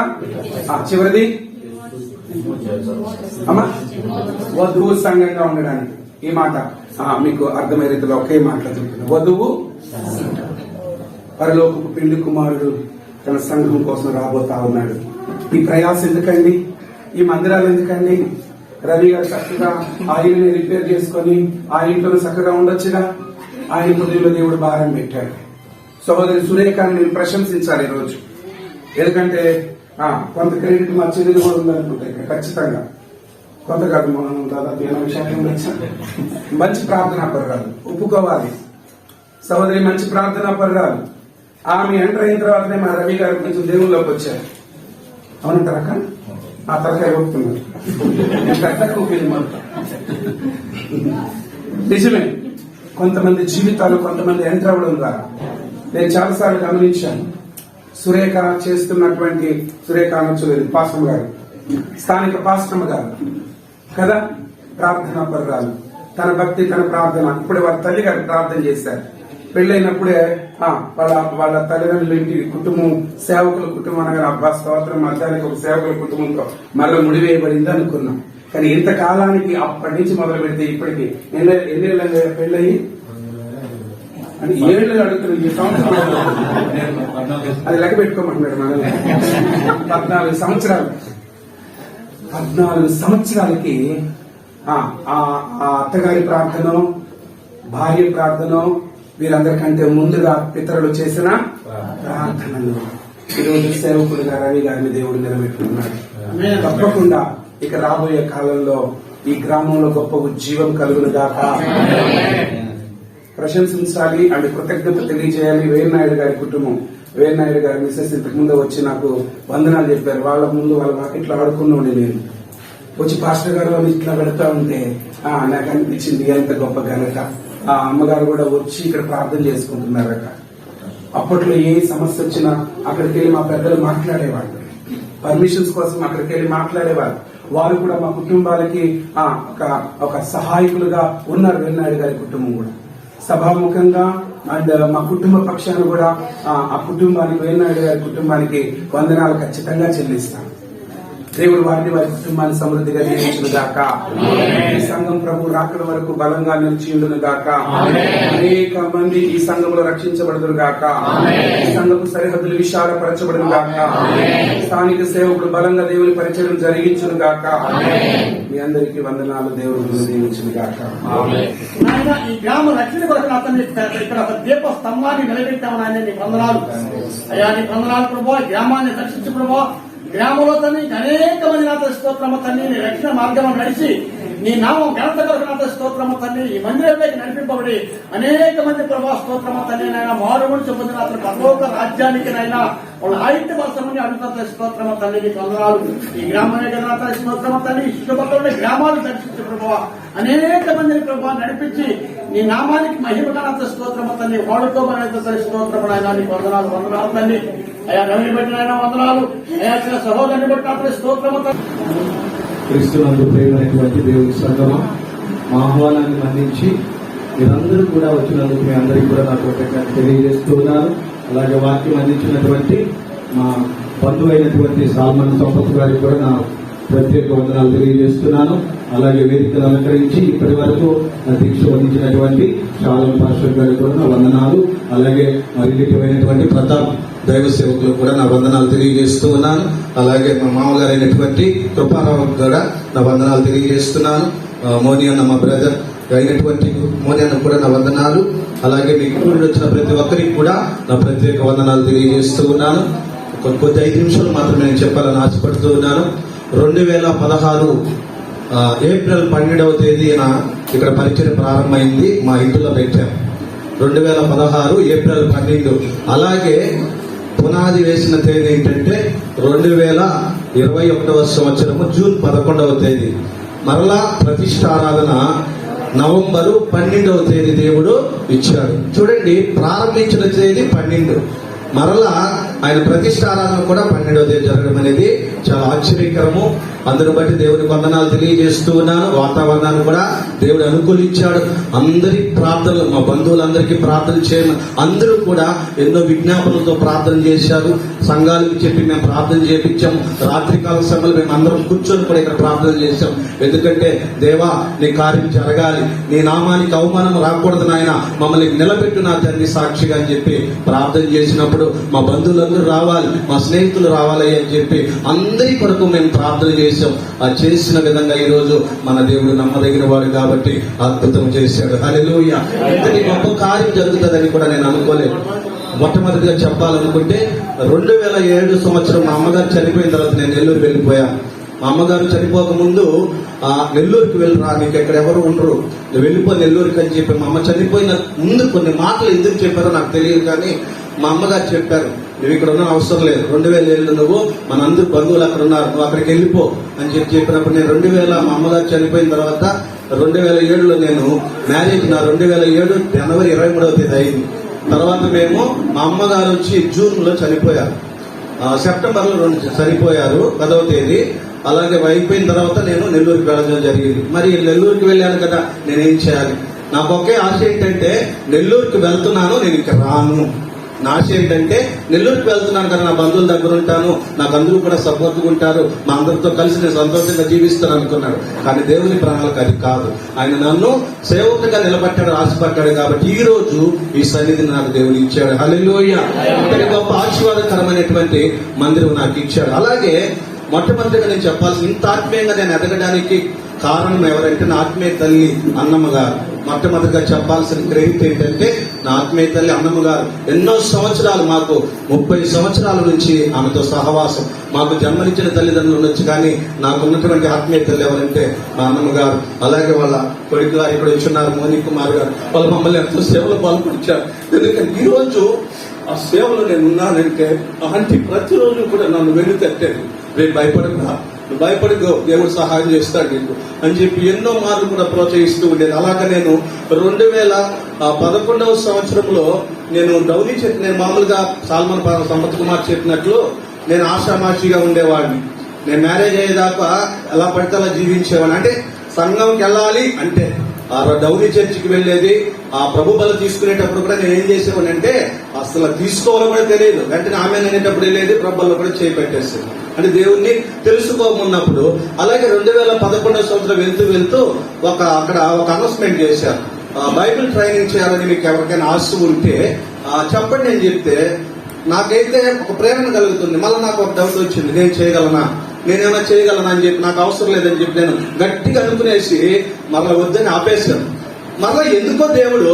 చివరిది అమ్మా వధువు సంఘంగా ఉండడానికి. ఈ మాట మీకు అర్థమయ్యే రీతిలో ఒకే మాట్లాడుతున్నాను. వధువు పరలోకపు పెళ్లి కుమారుడు తన సంఘం కోసం రాబోతా ఉన్నాడు. ఈ ప్రయాసం ఎందుకండి? ఈ మందిరాలు ఎందుకండి? రవి గారు చక్కగా ఆయన్ని రిపేర్ చేసుకుని ఆ ఇంట్లో చక్కగా ఉండొచ్చుగా. ఆయన హృదయంలో దేవుడు భారం పెట్టాడు. సహోదరి సురేఖాన్ని నేను ప్రశంసించాలి ఈరోజు. ఎందుకంటే కొంత క్రెడిట్ మా చెల్లిది కూడా ఉందనుకుంటా. ఇక్కడ ఖచ్చితంగా కొంత కాదు, మనం దాదాపు 80 శాతం మంచి ప్రార్థనా పరురాలు ఒప్పుకోవాలి. సహోదరి మంచి ప్రార్థనా పరురాలు. ఆమె ఎంటర్ అయిన తర్వాతనే మా రవి గారు కొంచెం దేవుళ్ళలోకి వచ్చారు. అవునంటారక్క? ఆ తరకాయ ఒప్పుతున్నారు. నిజమే, కొంతమంది జీవితాలు కొంతమంది ఎంటర్ అవ్వడం ద్వారా నేను చాలాసార్లు గమనించాను. సురేఖ చేస్తున్నటువంటి సురేఖ అనొచ్చు పాస్టమ్ గారు, స్థానిక పాస్టమ్ గారు కదా, ప్రార్థనా పరురాలు. తన భక్తి, తన ప్రార్థన. ఇప్పుడే వారి తల్లి గారు ప్రార్థన చేశారు. పెళ్ళైనప్పుడే వాళ్ళ తల్లిదండ్రులు ఇంటి కుటుంబం, సేవకుల కుటుంబం అనగా అబ్బా స్తోత్రం, మధ్యాహ్నానికి ఒక సేవకుల కుటుంబంతో మరలా ముడివేయబడింది అనుకున్నాం. కానీ ఇంతకాలానికి అప్పటి నుంచి మొదలు పెడితే ఇప్పటికి ఎన్నేళ్ళ పెళ్ళయి అని 7 ఏళ్ళు అడుగుతున్నారు. ఈ సంవత్సరం అది లెక్క పెట్టుకోమంటున్నాడు మనల్ని. 14 సంవత్సరాలు. 14 సంవత్సరాలకి ఆ అత్తగారి ప్రార్థన, భార్య ప్రార్థన, వీరందరికంటే ముందుగా పితరులు చేసిన ప్రార్థనలు ఈరోజు సేవకులుగా రవి గారిని దేవుడు నిలబెట్టుకున్నాడు. తప్పకుండా ఇక రాబోయే కాలంలో ఈ గ్రామంలో గొప్ప ఉజ్జీవం కలుగును గాక. ప్రశంసించాలి అండ్ కృతజ్ఞత తెలియజేయాలి. వేణనాయుడు గారి కుటుంబం, వేణనాయుడు గారి మిస్సెస్ ఇంతకు ముందు వచ్చి నాకు వందనాలు చెప్పారు. వాళ్ళ ముందు వాళ్ళ వాకిట్లో ఆడుకున్నాండి. నేను వచ్చి పాస్టర్ గారు వాళ్ళు ఇట్లా పెడతా ఉంటే నాకు అనిపించింది ఎంత గొప్ప ఘనత. ఆ అమ్మగారు కూడా వచ్చి ఇక్కడ ప్రార్థన చేసుకుంటున్నారట. అప్పట్లో ఏ సమస్య వచ్చినా అక్కడికి వెళ్ళి మా పెద్దలు మాట్లాడేవాళ్ళు, పర్మిషన్స్ కోసం అక్కడికి వెళ్ళి మాట్లాడేవాళ్ళు. వారు కూడా మా కుటుంబాలకి ఒక సహాయకులుగా ఉన్నారు. వేణనాయుడు గారి కుటుంబం కూడా సభాముఖంగా అండ్ మా కుటుంబ పక్షాన కూడా ఆ కుటుంబానికి, వేణనాయుడు గారి కుటుంబానికి వందనాలు ఖచ్చితంగా చెల్లిస్తాం. దేవుడు వారిని, వారి కుటుంబాన్ని సమృద్ధిగా దీవించును గాక. ఈ సంఘం ప్రభు రాకడ వరకు బలంగా నిలిచియుండును గాక. అనేక మంది ఈ సంఘంలో రక్షించబడుదురు గాక. ఈ సంఘపు సరిహద్దులు విశాలపరచబడును గాక. స్థానిక సేవకులు బలంగా దేవుని పరిచయం జరిగించును గాక. మీ అందరికీ వందనాలు. దేవుడు దీవించును గాక. ఈ గ్రామ రక్షణ కొరకు అతన్ని ఇక్కడ ఒక దీప స్తంభాన్ని నిలబెట్టామని ఆయన నీ వందనాలు అయ్యా. నీ వందనాలు ప్రభు. గ్రామాన్ని రక్షించు ప్రభు. గ్రామంలో తల్లి అనేక మంది నాతో స్తోత్రమ తల్లి, నీ రక్షణ మార్గం నడిచి నీ నామం ఘనత కొరకు నాతో స్తోత్రమ తల్లి, ఈ మందిరంలోకి నడిపింపబడి అనేక మంది ప్రభా స్తోత్రమ తల్లి నాయన మారుమూడి చెందిన అతను పరలోక రాజ్యానికి నైనా వాళ్ళ ఆయుధ వర్షమని అడుగుతా స్తోత్రమ తల్లి. నీకు వందనాలు. ఈ గ్రామమే కదా స్తోత్రమ తల్లి. చుట్టుపక్కల గ్రామాలు దర్శించు ప్రభావ, అనేక మందిని ప్రభావ నడిపించి నీ నామానికి మహిమగానంత స్తోత్రమ తల్లి. వాడుకోమని స్తోత్రమ నాయన. నీకు వందనాలు. వందనాలు తల్లి. అయ్యా రవిని బట్టి ఆయన వందనాలు. అయ్యా చిన్న సహోదరుని బట్టి అతని స్తోత్రమ క్రీస్తునందు ప్రేమైనటువంటి దేవుని సంగమం, మా ఆహ్వానాన్ని మన్నించి మీరందరూ కూడా వచ్చినందుకు మీ అందరికీ కూడా నాకు తెలియజేస్తున్నాను. అలాగే వాక్యం అందించినటువంటి మా బంధువైనటువంటి సాల్మన్ సంపత్ గారికి కూడా నా ప్రత్యేక వందనాలు తెలియజేస్తున్నాను. అలాగే వేదికను అలంకరించి ఇప్పటి వరకు దీక్ష వహించినటువంటి చాలం పాస్టర్ గారికి కూడా నా వందనాలు. అలాగే మా రిలేటివ్ అయినటువంటి ప్రతాప్ దైవ సేవకులు కూడా నా వందనాలు తెలియజేస్తూ ఉన్నాను. అలాగే మా మామగారు అయినటువంటి కృపారావు కూడా నా వందనాలు తెలియజేస్తున్నాను. మోని అన్న మా బ్రదర్ అయినటువంటి మోని అన్న కూడా నా వందనాలు. అలాగే మీకు వచ్చిన ప్రతి ఒక్కరికి కూడా నా ప్రత్యేక వందనాలు తెలియజేస్తూ ఉన్నాను. కొద్ది 5 నిమిషాలు మాత్రమే నేను చెప్పాలని ఆశపడుతూ ఉన్నాను. 2016 ఏప్రిల్ 12వ తేదీన ఇక్కడ పరిచయం ప్రారంభమైంది. మా ఇంటిలో పెట్టాం. 2016 ఏప్రిల్ 12. అలాగే పునాది వేసిన తేదీ ఏంటంటే 2021వ సంవత్సరము జూన్ 11వ తేదీ. మరలా ప్రతిష్టారాధన నవంబరు 12వ తేదీ దేవుడు ఇచ్చాడు. చూడండి, ప్రారంభించిన తేదీ 12, మరలా ఆయన ప్రతిష్టారాధన కూడా 12వ తేదీ జరగడం అనేది చాలా ఆశ్చర్యకరము. అందును బట్టి దేవునికి వందనాలు తెలియజేస్తూ ఉన్నాను. వాతావరణాన్ని కూడా దేవుడు అనుకూలించాడు. అందరి ప్రార్థనలు, మా బంధువులందరికీ ప్రార్థన చేయమని అందరూ కూడా ఎన్నో విజ్ఞాపనలతో ప్రార్థన చేశారు. సంఘాలకు చెప్పి మేము ప్రార్థన చేయించాం. రాత్రికాల సమయంలో మేము అందరం కూర్చొని కూడా ఇక్కడ ప్రార్థన చేశాం. ఎందుకంటే దేవా, నీ కార్యం జరగాలి, నీ నామానికి అవమానం రాకూడదు నాయన, మమ్మల్ని నిలబెట్టు నా తండ్రి సాక్షిగా అని చెప్పి ప్రార్థన చేసినప్పుడు మా బంధువులందరూ రావాలి, మా స్నేహితులు రావాలి అని చెప్పి అందరి కొరకు మేము ప్రార్థన చేశాం. ఆ చేసిన విధంగా ఈ రోజు మన దేవుడు నమ్మదగిన వాడు కాబట్టి అద్భుతం చేశాడు. హల్లెలూయా. ఇంతటి గొప్ప కార్యం జరుగుతుందని కూడా నేను అనుకోలేదు. మొట్టమొదటిగా చెప్పాలనుకుంటే 2007 సంవత్సరం మా అమ్మగారు చనిపోయిన తర్వాత నేను నెల్లూరు వెళ్ళిపోయాను. మా అమ్మగారు చనిపోక ముందు నెల్లూరుకి వెళ్ళరా, నీకు ఎక్కడ ఎవరు ఉండరు, నువ్వు వెళ్ళిపో నెల్లూరుకి అని చెప్పి మా అమ్మ చనిపోయిన ముందు కొన్ని మాటలు ఎందుకు చెప్పారో నాకు తెలియదు, కానీ మా అమ్మగారు చెప్పారు, నువ్వు ఇక్కడ ఉన్న అవసరం లేదు, 2007 నువ్వు మనందరూ బంధువులు అక్కడ ఉన్నారు, నువ్వు అక్కడికి వెళ్ళిపో అని చెప్పినప్పుడు నేను 2000 మా అమ్మగారు చనిపోయిన తర్వాత 2007లో నేను మ్యారేజ్ నా 2007 జనవరి 23వ తేదీ అయింది. తర్వాత మేము మా అమ్మగారు వచ్చి జూన్లో చనిపోయారు, సెప్టెంబర్లో చనిపోయారు 10వ తేదీ. అలాగే అయిపోయిన తర్వాత నేను నెల్లూరుకి వెళ్ళడం జరిగింది. మరి నెల్లూరుకి వెళ్ళాను కదా, నేనేం చేయాలి? నాకు ఒకే ఆశ ఏంటంటే నెల్లూరుకి వెళ్తున్నాను, నేను ఇక రాను. నా ఆశ ఏంటంటే నెల్లూరుకి వెళ్తున్నాను కదా, నా బంధువుల దగ్గర ఉంటాను, నాకు అందరూ కూడా సపోర్ట్గా ఉంటారు, మా అందరితో కలిసి నేను సంతోషంగా జీవిస్తాను అనుకున్నాడు. కానీ దేవుని ప్రణాళిక అది కాదు. ఆయన నన్ను సేవకుడిగా నిలబట్టాడు, ఆశపడ్డాడు. కాబట్టి ఈ రోజు ఈ సన్నిధిని నాకు దేవుడు ఇచ్చాడు. హల్లెలూయా. ఇంతటి గొప్ప ఆశీర్వాదకరమైనటువంటి మందిరం నాకు ఇచ్చాడు. అలాగే మొట్టమొదటిగా నేను చెప్పాల్సి, ఇంత ఆత్మీయంగా నేను ఎదగడానికి కారణం ఎవరంటే నా ఆత్మీయ తల్లి అన్నమ్మ గారు. మొట్టమొదటిగా చెప్పాల్సిన క్రెడిట్ ఏంటంటే నా ఆత్మీయ తల్లి అన్నమ్మ గారు ఎన్నో సంవత్సరాలు, మాకు 30 సంవత్సరాల నుంచి ఆమెతో సహవాసం. మాకు జన్మనిచ్చిన తల్లిదండ్రులు ఉండొచ్చు, కానీ నాకున్నటువంటి ఆత్మీయ తల్లి ఎవరంటే మా అన్నమ్మ గారు. అలాగే వాళ్ళ కొడుకు గారు ఇక్కడ వచ్చున్నారు, మోని కుమార్ గారు. వాళ్ళు మమ్మల్ని ఎంతో సేవలు పాల్పొచ్చారు. ఎందుకంటే ఈ రోజు ఆ సేవలో నేను ఉన్నానంటే ఆంటీ ప్రతిరోజు కూడా నన్ను వెన్ను తట్టేది. రేపు భయపడకు, దేవుడు సహాయం చేస్తాడు నీకు అని చెప్పి ఎన్నో మార్లు కూడా ప్రోత్సహిస్తూ ఉండేది. అలాగే నేను 2011వ సంవత్సరంలో నేను డౌలీ చెప్పి, నేను మామూలుగా సాల్మన్ సంపత్ కుమార్ చెప్పినట్లు నేను ఆషామాషిగా ఉండేవాడిని. నేను మ్యారేజ్ అయ్యేదాకా ఎలా పడితే అలా జీవించేవాడిని. అంటే సంఘంకి వెళ్ళాలి అంటే ఆ డౌలీ చర్చికి వెళ్ళేది, ఆ ప్రభు బల తీసుకునేటప్పుడు కూడా నేను ఏం చేసేవాడిని అంటే అసలు తీసుకోవాలో కూడా తెలియదు. వెంటనే ఆమె అనేటప్పుడు వెళ్ళేది, ప్రభు కూడా చేయి పెట్టేసేది. అంటే దేవుణ్ణి తెలుసుకోమన్నప్పుడు. అలాగే 2011వ సంవత్సరం వెళ్తూ అక్కడ ఒక అనౌన్స్మెంట్ చేశారు, బైబిల్ ట్రైనింగ్ చేయాలని మీకు ఎవరికైనా ఆశ ఉంటే చెప్పండి అని చెప్తే నాకైతే ఒక ప్రేరణ కలుగుతుంది. మళ్ళీ నాకు ఒక డౌట్ వచ్చింది, నేను చేయగలనా, నేనేమైనా చేయగలనా అని చెప్పి, నాకు అవసరం లేదని చెప్పి నేను గట్టిగా అనుకునేసి మరలా వద్దని ఆపేశాను. మరలా ఎందుకో దేవుడు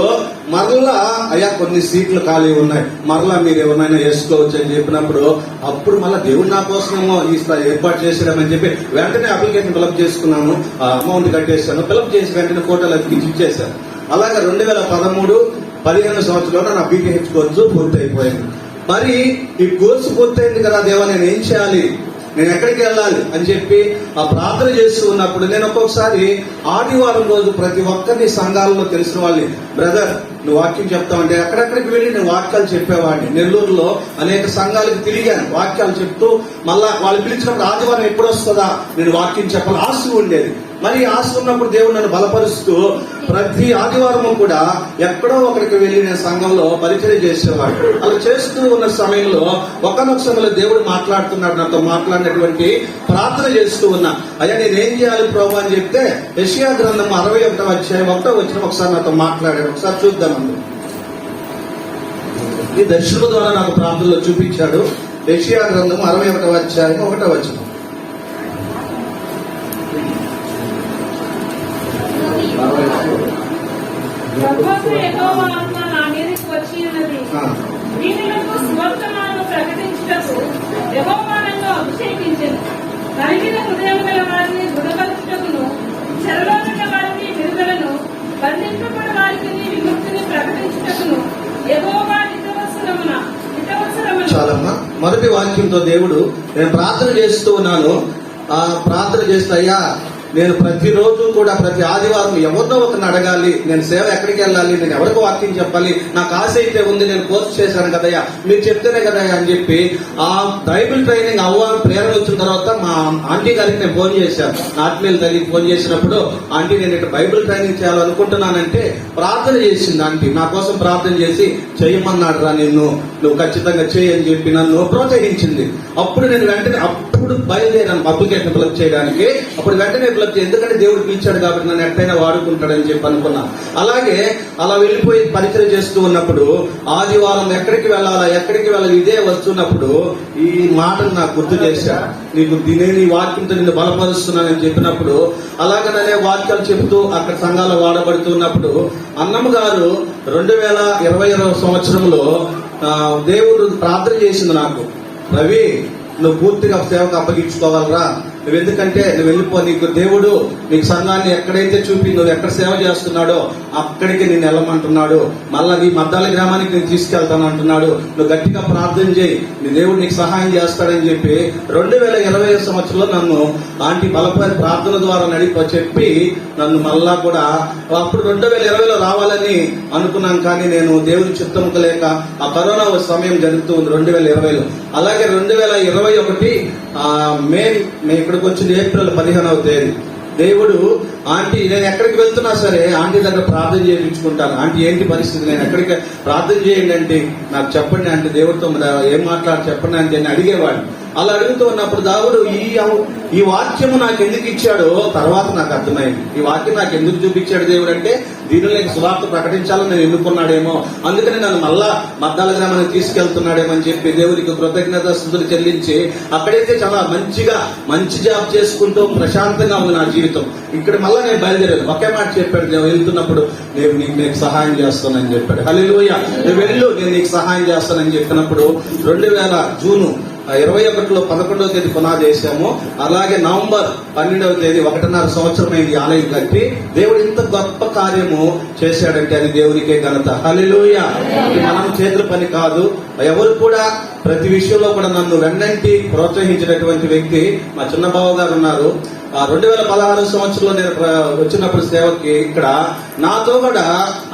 మరలా అయ్యా కొన్ని సీట్లు ఖాళీ ఉన్నాయి, మరలా మీరు ఏమైనా వేసుకోవచ్చు అని చెప్పినప్పుడు అప్పుడు మళ్ళీ దేవుడు నా కోసమేమో ఈ ఏర్పాటు చేసేయమని చెప్పి వెంటనే అప్లికేషన్ ఫిలప్ చేసుకున్నాను, అమౌంట్ కట్టేశాను. ఫిలప్ చేసి వెంటనే ఫోటోలు అతికించి ఇచ్చేశాను. అలాగే 2013-15 సంవత్సరంలో నా బీటీహెచ్ కోర్సు పూర్తి అయిపోయింది. మరి ఈ కోర్సు పూర్తయింది కదా దేవా, నేను ఏం చేయాలి, నేను ఎక్కడికి వెళ్ళాలి అని చెప్పి ఆ ప్రార్థన చేస్తూ ఉన్నప్పుడు నేను ఒక్కొక్కసారి ఆదివారం రోజు ప్రతి ఒక్కరిని సంఘాలలో తెలిసిన వాళ్ళని, బ్రదర్ నువ్వు వాక్యం చెప్తావంటే ఎక్కడెక్కడికి వెళ్ళి నేను వాక్యాలు చెప్పేవాడిని. నెల్లూరులో అనేక సంఘాలకు తిరిగాను వాక్యాలు చెప్తూ. మళ్ళా వాళ్ళు పిలిచినప్పుడు ఆదివారం ఎప్పుడు వస్తుందా నేను వాక్యం చెప్పాలి ఆశ ఉండేది. మరి ఆశ ఉన్నప్పుడు దేవుడు నన్ను బలపరుస్తూ ప్రతి ఆదివారం కూడా ఎక్కడో ఒకరికి వెళ్ళి నేను సంఘంలో పరిచయం చేసేవాడు. అలా చేస్తూ ఉన్న సమయంలో ఒకనొక సమయంలో దేవుడు మాట్లాడుతున్నాడు నాతో. మాట్లాడినటువంటి ప్రార్థన చేస్తూ ఉన్నా, అయ్యా నేనేం చేయాలి ప్రభు అని చెప్తే యెషయా గ్రంథం 61వ అధ్యాయం 1వ వచనం ఒకసారి నాతో మాట్లాడాడు. ఒకసారి చూద్దాం. ఈ దర్శనం ద్వారా నాకు ప్రార్థనలో చూపించాడు. యెషయా గ్రంథం 61వ అధ్యాయం 1వ వచనం. నా మీదకి వచ్చి ఉన్నది, దీనులకు సువర్తమానము ప్రకటించుటకు యెహోవా నన్ను అభిషేకించెను. కలిగిన హృదయం గల వారిని దృఢపరచుటకును, చెరలోనున్న వారికి విడుదలను, బంధింపబడిన వారికి విముక్తిని ప్రకటించుటకును యెహోవా హితవత్సరమున. చాలమ్మా. మొదటి వాక్యంతో దేవుడు, నేను ప్రార్థన చేస్తూ ఉన్నాను. ఆ ప్రార్థన చేస్తే అయ్యా నేను ప్రతిరోజు కూడా ప్రతి ఆదివారం ఎవరినో ఒకరిని అడగాలి, నేను సేవ ఎక్కడికి వెళ్ళాలి, నేను ఎవరికి వాక్యం చెప్పాలి, నాకు ఆశ అయితే ఉంది, నేను కోర్సు చేశాను కదయ్యా, మీరు చెప్తేనే కదయ్యా అని చెప్పి ఆ బైబిల్ ట్రైనింగ్ అవ్వాలని ప్రేరణ వచ్చిన తర్వాత మా ఆంటీ గారికి నేను ఫోన్ చేశాను. ఆత్మీయుల తల్లికి ఫోన్ చేసినప్పుడు, ఆంటీ నేను ఇక్కడ బైబిల్ ట్రైనింగ్ చేయాలనుకుంటున్నానంటే ప్రార్థన చేసింది ఆంటీ. నా కోసం ప్రార్థన చేసి చేయమన్నాడు రా నిన్ను, నువ్వు ఖచ్చితంగా చేయి అని చెప్పి నన్ను ప్రోత్సహించింది. అప్పుడు నేను వెంటనే అప్పుడు బయలుదేరాను అప్లికేషన్ ఫిలప్ చేయడానికి. అప్పుడు వెంటనే ఎందుకంటే దేవుడు పిలిచాడు కాబట్టి నన్ను ఎట్టయినా వాడుకుంటాడని చెప్పి అనుకున్నా. అలాగే అలా వెళ్ళిపోయి పరిచయం చేస్తూ ఉన్నప్పుడు ఆదివారం ఎక్కడికి వెళ్ళాలి ఇదే వస్తున్నప్పుడు ఈ మాటను నాకు గుర్తు చేశాడు. నేను ఈ వాక్యంతో నిన్ను బలపరుస్తున్నానని చెప్పినప్పుడు అలాగనే వాక్యాలు చెబుతూ అక్కడ సంఘాలు వాడబడుతున్నప్పుడు అన్నమ్మ గారు 2020వ సంవత్సరంలో దేవుడు ప్రార్థన చేసింది నాకు, రవి నువ్వు పూర్తిగా సేవకు అప్పగించుకోవాలరా, నువ్వు ఎందుకంటే నువ్వు వెళ్ళిపో, నీకు దేవుడు నీకు సంఘాన్ని ఎక్కడైతే చూపి నువ్వు ఎక్కడ సేవ చేస్తున్నాడో అక్కడికి నేను వెళ్ళమంటున్నాడు. మళ్ళా నీ మద్దాల గ్రామానికి నేను తీసుకెళ్తాను అంటున్నాడు. నువ్వు గట్టిగా ప్రార్థన చేయి, నీ దేవుడు నీకు సహాయం చేస్తాడని చెప్పి 2020 సంవత్సరంలో నన్ను ఆంటీ బలపరి ప్రార్థన ద్వారా చెప్పి నన్ను మళ్ళా కూడా అప్పుడు 2020లో రావాలని అనుకున్నాను. కానీ నేను దేవుని చిత్తముకు లేక ఆ కరోనా సమయం జరుగుతూ ఉంది 2020లో. అలాగే 2021 మే ఇక్కడికి వచ్చింది ఏప్రిల్ 15వ తేదీ. దేవుడు ఆంటీ నేను ఎక్కడికి వెళ్తున్నా సరే ఆంటీ దగ్గర ప్రార్థన చేయించుకుంటాను. ఆంటీ ఏంటి పరిస్థితి, నేను ఎక్కడికి ప్రార్థన చేయండి అంటే నాకు చెప్పండి అంటే దేవుడితో ఏం మాట్లాడి చెప్పండి అంటే నేను అడిగేవాడిని. అలా అడుగుతూ ఉన్నప్పుడు దేవుడు ఈ వాక్యము నాకు ఎందుకు ఇచ్చాడో తర్వాత నాకు అర్థమైంది. ఈ వాక్యం నాకు ఎందుకు చూపించాడు దేవుడు అంటే దీనిలో నేను సువార్త ప్రకటించాలని నేను ఎన్నుకున్నాడేమో, అందుకని నన్ను మళ్ళా మద్దాల గ్రామానికి తీసుకెళ్తున్నాడేమో అని చెప్పి దేవుడికి కృతజ్ఞతాస్తుతులు చెల్లించి అక్కడైతే చాలా మంచి జాబ్ చేసుకుంటూ ప్రశాంతంగా ఉంది నా జీవితం. ఇక్కడ మళ్ళా నేను బయలుదేరాను. ఒకే మాట చెప్పాడు, నేను వెళ్తున్నప్పుడు నేను నీకు సహాయం చేస్తానని చెప్పాడు. హల్లెలూయా, నువ్వు వెళ్ళు, నేను నీకు సహాయం చేస్తానని చెప్పినప్పుడు 2000 జూను 21లో 11వ తేదీ పునాది వేసాము. అలాగే నవంబర్ 12వ తేదీ 1.5 సంవత్సరం అయింది ఆలయం కట్టి. దేవుడు ఇంత గొప్ప కార్యము చేశాడంటే అది దేవునికే ఘనత. హల్లెలూయా. ఇది మనం చేతుల పని కాదు. ఎవరు కూడా ప్రతి విషయంలో కూడా నన్ను వెన్నంటి ప్రోత్సహించినటువంటి వ్యక్తి మా చిన్న బావ గారు ఉన్నారు. 2016 సంవత్సరంలో నేను వచ్చినప్పుడు సేవకి ఇక్కడ నాతో కూడా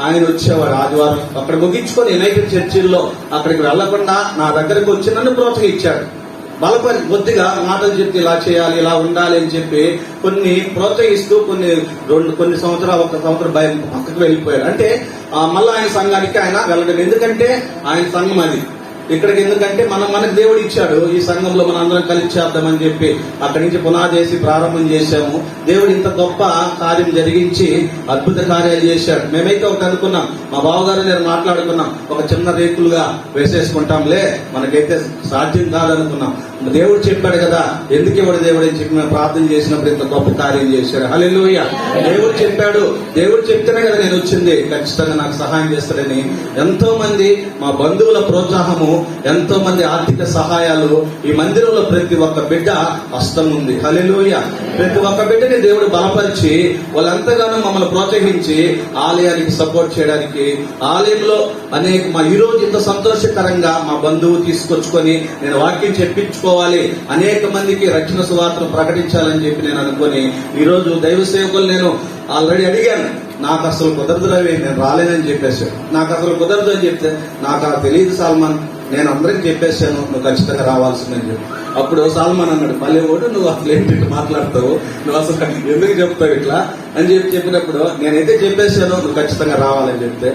ఆయన వచ్చేవాడు. ఆదివారం అక్కడ ముగించుకొని యునైటెడ్ చర్చిల్లో అక్కడికి వెళ్లకుండా నా దగ్గరకు వచ్చి నన్ను ప్రోత్సహించాడు. బలపరి కొద్దిగా మాటలు చెప్తే ఇలా చేయాలి, ఇలా ఉండాలి అని చెప్పి కొన్ని ప్రోత్సహిస్తూ కొన్ని సంవత్సరాలు 1 సంవత్సరం పక్కకు వెళ్ళిపోయాడు. అంటే మళ్ళీ ఆయన సంఘానికి ఆయన వెళ్ళడం. ఎందుకంటే ఆయన సంఘం అది ఇక్కడికి. ఎందుకంటే మనకు దేవుడు ఇచ్చాడు ఈ సంఘంలో మనం అందరం కలిసి చేద్దామని చెప్పి అక్కడి నుంచి పునాది చేసి ప్రారంభం చేశాము. దేవుడు ఇంత గొప్ప కార్యం జరిగించి అద్భుత కార్యాలు చేశాడు. మేమైతే ఒకటి అనుకున్నాం, మా బావగారు నేను మాట్లాడుకున్నాం, ఒక చిన్న రేకులుగా వేసేసుకుంటాంలే, మనకైతే సాధ్యం కాదనుకున్నాం. దేవుడు చెప్పాడు కదా, ఎందుకు ఇవ్వడు దేవుడు అని చెప్పి మేము ప్రార్థన చేసినప్పుడు ఇంత గొప్ప కార్యం చేశాడు. హల్లెలూయా. దేవుడు చెప్పాడు, దేవుడు చెప్తేనే కదా నేను వచ్చింది, ఖచ్చితంగా నాకు సహాయం చేస్తాడని. ఎంతో మంది మా బంధువుల ప్రోత్సాహము, ఎంతో మంది ఆర్థిక సహాయాలు, ఈ మందిరంలో ప్రతి ఒక్క బిడ్డ హస్తం ఉంది. హల్లెలూయా. ప్రతి ఒక్క బిడ్డని దేవుడు బలపరిచి వాళ్ళంతగానో మమ్మల్ని ప్రోత్సహించి ఆలయానికి సపోర్ట్ చేయడానికి, ఆలయంలో మా ఈ రోజు ఇంత సంతోషకరంగా మా బంధువు తీసుకొచ్చుకొని నేను వాక్యం చెప్పించుకోవాలి, అనేక మందికి రక్షణ సువార్తను ప్రకటించాలని చెప్పి నేను అనుకుని ఈ రోజు దైవ సేవకులు నేను ఆల్రెడీ అడిగాను, నాకు అసలు కుదరదు రవి, నేను రాలేనని చెప్పేశాడు. నాకు అసలు కుదరదు అని చెప్తే నాకు తెలియదు సల్మాన్, నేను అందరికి చెప్పేశాను నువ్వు ఖచ్చితంగా రావాల్సిందని చెప్పి. అప్పుడు సల్మాన్ అన్నాడు, మళ్ళీ ఓడు నువ్వు అసలు ఏంటి మాట్లాడతావు, నువ్వు అసలు ఎందుకు చెప్తావు ఇట్లా అని చెప్పినప్పుడు నేనైతే చెప్పేశాను నువ్వు ఖచ్చితంగా రావాలని చెప్తే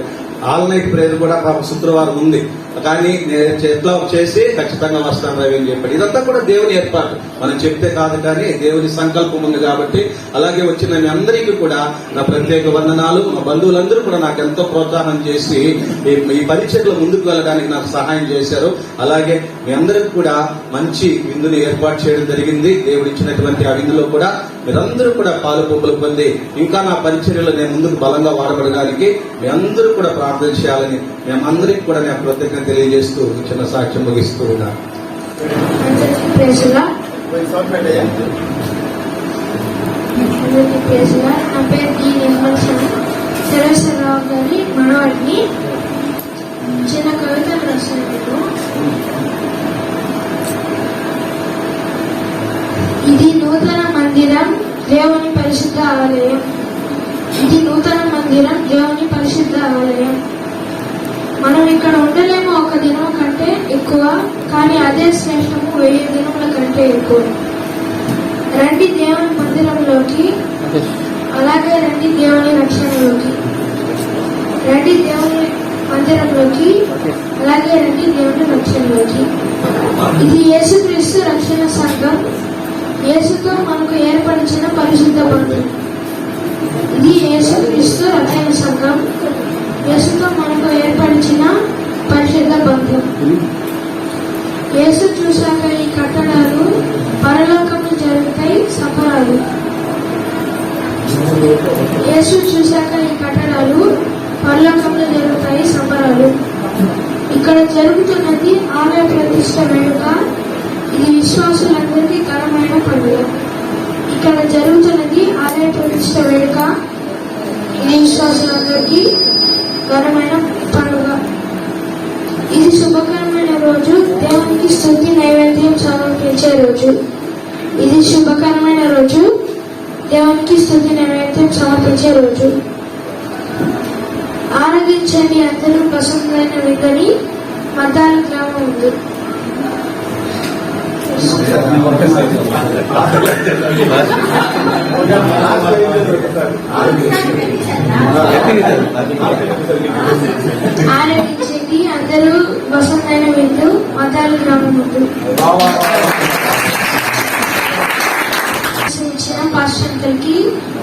ఆల్ నైట్ ప్రేయర్ కూడా శుక్రవారం ఉంది, కానీ నేను ఎట్లా చేసి ఖచ్చితంగా వస్తాను రవి అని చెప్పాడు. ఇదంతా కూడా దేవుని ఏర్పాటు, మనం చెప్తే కాదు కానీ దేవుని సంకల్పం ఉంది కాబట్టి. అలాగే వచ్చిన మీ అందరికీ కూడా నా ప్రత్యేక వందనాలు. మా బంధువులందరూ కూడా నాకు ఎంతో ప్రోత్సాహం చేసి ఈ పరిచయలో ముందుకు వెళ్ళడానికి నాకు సహాయం చేశారు. అలాగే మీ అందరికి కూడా మంచి విందుని ఏర్పాటు చేయడం జరిగింది. దేవుడు ఇచ్చినటువంటి ఆ విందులో కూడా మీరందరూ కూడా పాలు పొప్పులు పొంది ఇంకా నా పరిచర్యలో నేను ముందుకు బలంగా వాడబడడానికి మీ అందరూ కూడా ప్రార్థన చేయాలని మేమందరికి కూడా నేను కృతజ్ఞత తెలియజేస్తూ చిన్న సాక్ష్యం ముగిస్తూ ఉన్నాను. నా పేరు డి నిర్మల్సన్, శరశ్వరరావు గారి మనవాడిని. చిన్న కవితలు రాశాను. ఇది నూతన మందిరం, దేవుని పరిశుద్ధ ఆలయం. ఇది నూతన మందిరం, దేవుని పరిశుద్ధ ఆలయం. మనం ఇక్కడ ఉండలేము 1 దినం కంటే ఎక్కువ, కానీ అదే శ్రేష్టము 1000 దినముల కంటే ఎక్కువ. రండి దేవుని మందిరంలోకి, అలాగే రండి దేవుని రక్షణలోకి. రండి దేవుని మందిరంలోకి, అలాగే రండి దేవుని రక్షణలోకి. ఇది యేసుక్రీస్తు రక్షణ సంఘం, యేసుతో మనకు ఏర్పరిచిన పరిశుద్ధ బంధం. ఇది యేసుక్రీస్తు రక్షణ సంఘం, యేసుతో మనకు ఏర్పరిచిన పరిశుద్ధ బంధం. యేసు చూశాక ఈ కట్టడాలు పరలోకము జరుగుతాయి సంబరాలు. యేసు చూశాక ఈ కట్టడాలు పరలోకంలో జరుగుతాయి సంబరాలు. ఇక్కడ జరుగుతున్నది ఆలయ ప్రతిష్ట వేడుక. ఇది విశ్వాసులందరికీ ఘనమైన పండుగ. ప్రతిష్ట వేడుక ఇది విశ్వాసులందరికీ ఘనమైన పండుగ. ఇది శుభకరమైన రోజు, దేవునికి స్తుతి నైవేద్యం సమర్పించే రోజు. ఇది శుభకరమైన రోజు, దేవునికి స్తుతి నైవేద్యం సమర్పించే రోజు. ఆరగించండి అందరూ పసందైన విందని మతాల గ్రామం ఉంది. ఆరగించండి అందరూ పసందైన విందు మతాల గ్రామం ఉంది. పాస్టర్ అంకల్కి,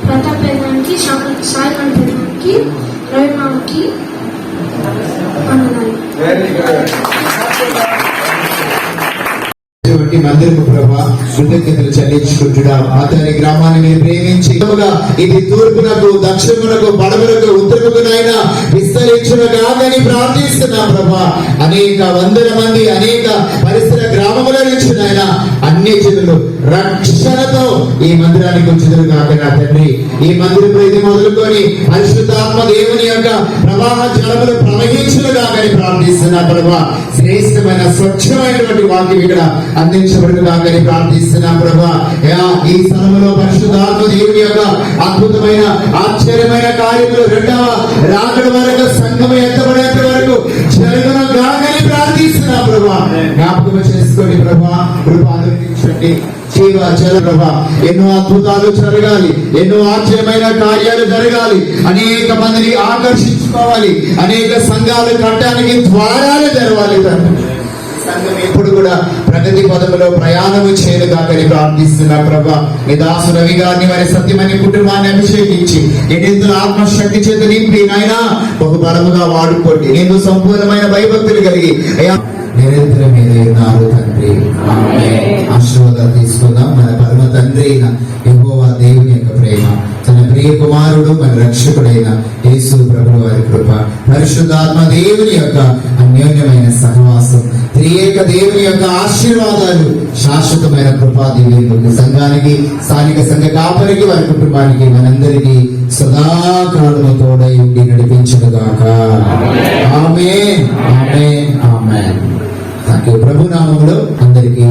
ప్రతాప్ పెద్దకి, సాయి పెద్దకి, రవి మామకి వందనాలు. మందిరము ప్రభా కృతజ్ఞతలు చెల్లించుకుంటున్నా. అతని గ్రామాన్ని మీరు ప్రేమించి ఇది తూర్పునకు, దక్షిణమునకు, పడమరకు, ఉత్తరమునైనా విస్తరించునగాని ప్రార్థిస్తున్నా ప్రభా. అనేక వందల మంది అనేక పరిసర గ్రామముల నుంచి నాయన అన్ని జనులు రక్షణతో ఈ మందిరానికి వచ్చుదురు కాక నా తండ్రి. ఈ మందిరంలో ఇది మొదలుకొని పరిశుద్ధాత్మ దేవుని యొక్క ప్రవాహ జలములు ప్రవహించును కాకని ప్రార్థిస్తున్నా ప్రభా. శ్రేష్టమైన స్వచ్ఛమైనటువంటి వాక్యం ఇక్కడ అందించబడును కాకని ప్రార్థిస్తున్నా ప్రభా. ఈ స్థలంలో పరిశుద్ధాత్మ దేవుని యొక్క అద్భుతమైన ఆశ్చర్యమైన కార్యములు రెండవ రాకడ వరకు సంఘం ఎత్తబడేంత వరకు జరుగును కాకని ప్రార్థిస్తున్నా ప్రభా. జ్ఞాపకం చేసుకొని ప్రభా కృప అనుగ్రహించండి. జీవ జల ప్రభా ఎన్నో అద్భుతాలు జరగాలి, ఎన్నో ఆశ్చర్యమైన కార్యాలు జరగాలి, అనేక మందిని ఆకర్షించుకోవాలి, అనేక సంఘాలు కట్టడానికి ద్వారాలు తెరవాలి. సంఘం ఎప్పుడు కూడా ప్రగతి పదములో ప్రయాణము చేయనుగాకని ప్రార్థిస్తున్నా ప్రభా. నీ దాసు రవి గారిని వారి సత్యమైన కుటుంబాన్ని అభిషేకించి ఎన్నిందుల ఆత్మశక్తి చేత నింపి నాయన బహు బలముగా వాడుకోండి. నేను సంపూర్ణమైన భయభక్తులు కలిగి అయ్యా నిరంతరం మీద ఉన్నారు తండ్రి. ఆశీర్వాదాలు తీసుకుందాం. మన పరమ తండ్రి అయిన యెహోవా దేవుని యొక్క ప్రేమ, తన ప్రియ కుమారుడు మన రక్షకుడైన యేసు ప్రభువు వారి కృప, పరిశుద్ధాత్మ దేవుని యొక్క అన్యోన్యమైన సహవాసం, త్రియేక దేవుని యొక్క ఆశీర్వాదాలు, శాశ్వతమైన కృపా దివ్యులకు సంఘానికి, స్థానిక సంఘ కాపరికి, వారి కుటుంబానికి, మనందరికీ సదాకాలము తోడై ఉండి నడిపించుగాక. ఆమేన్, ఆమేన్, ఆమేన్. ప్రభు నామములో అందరికీ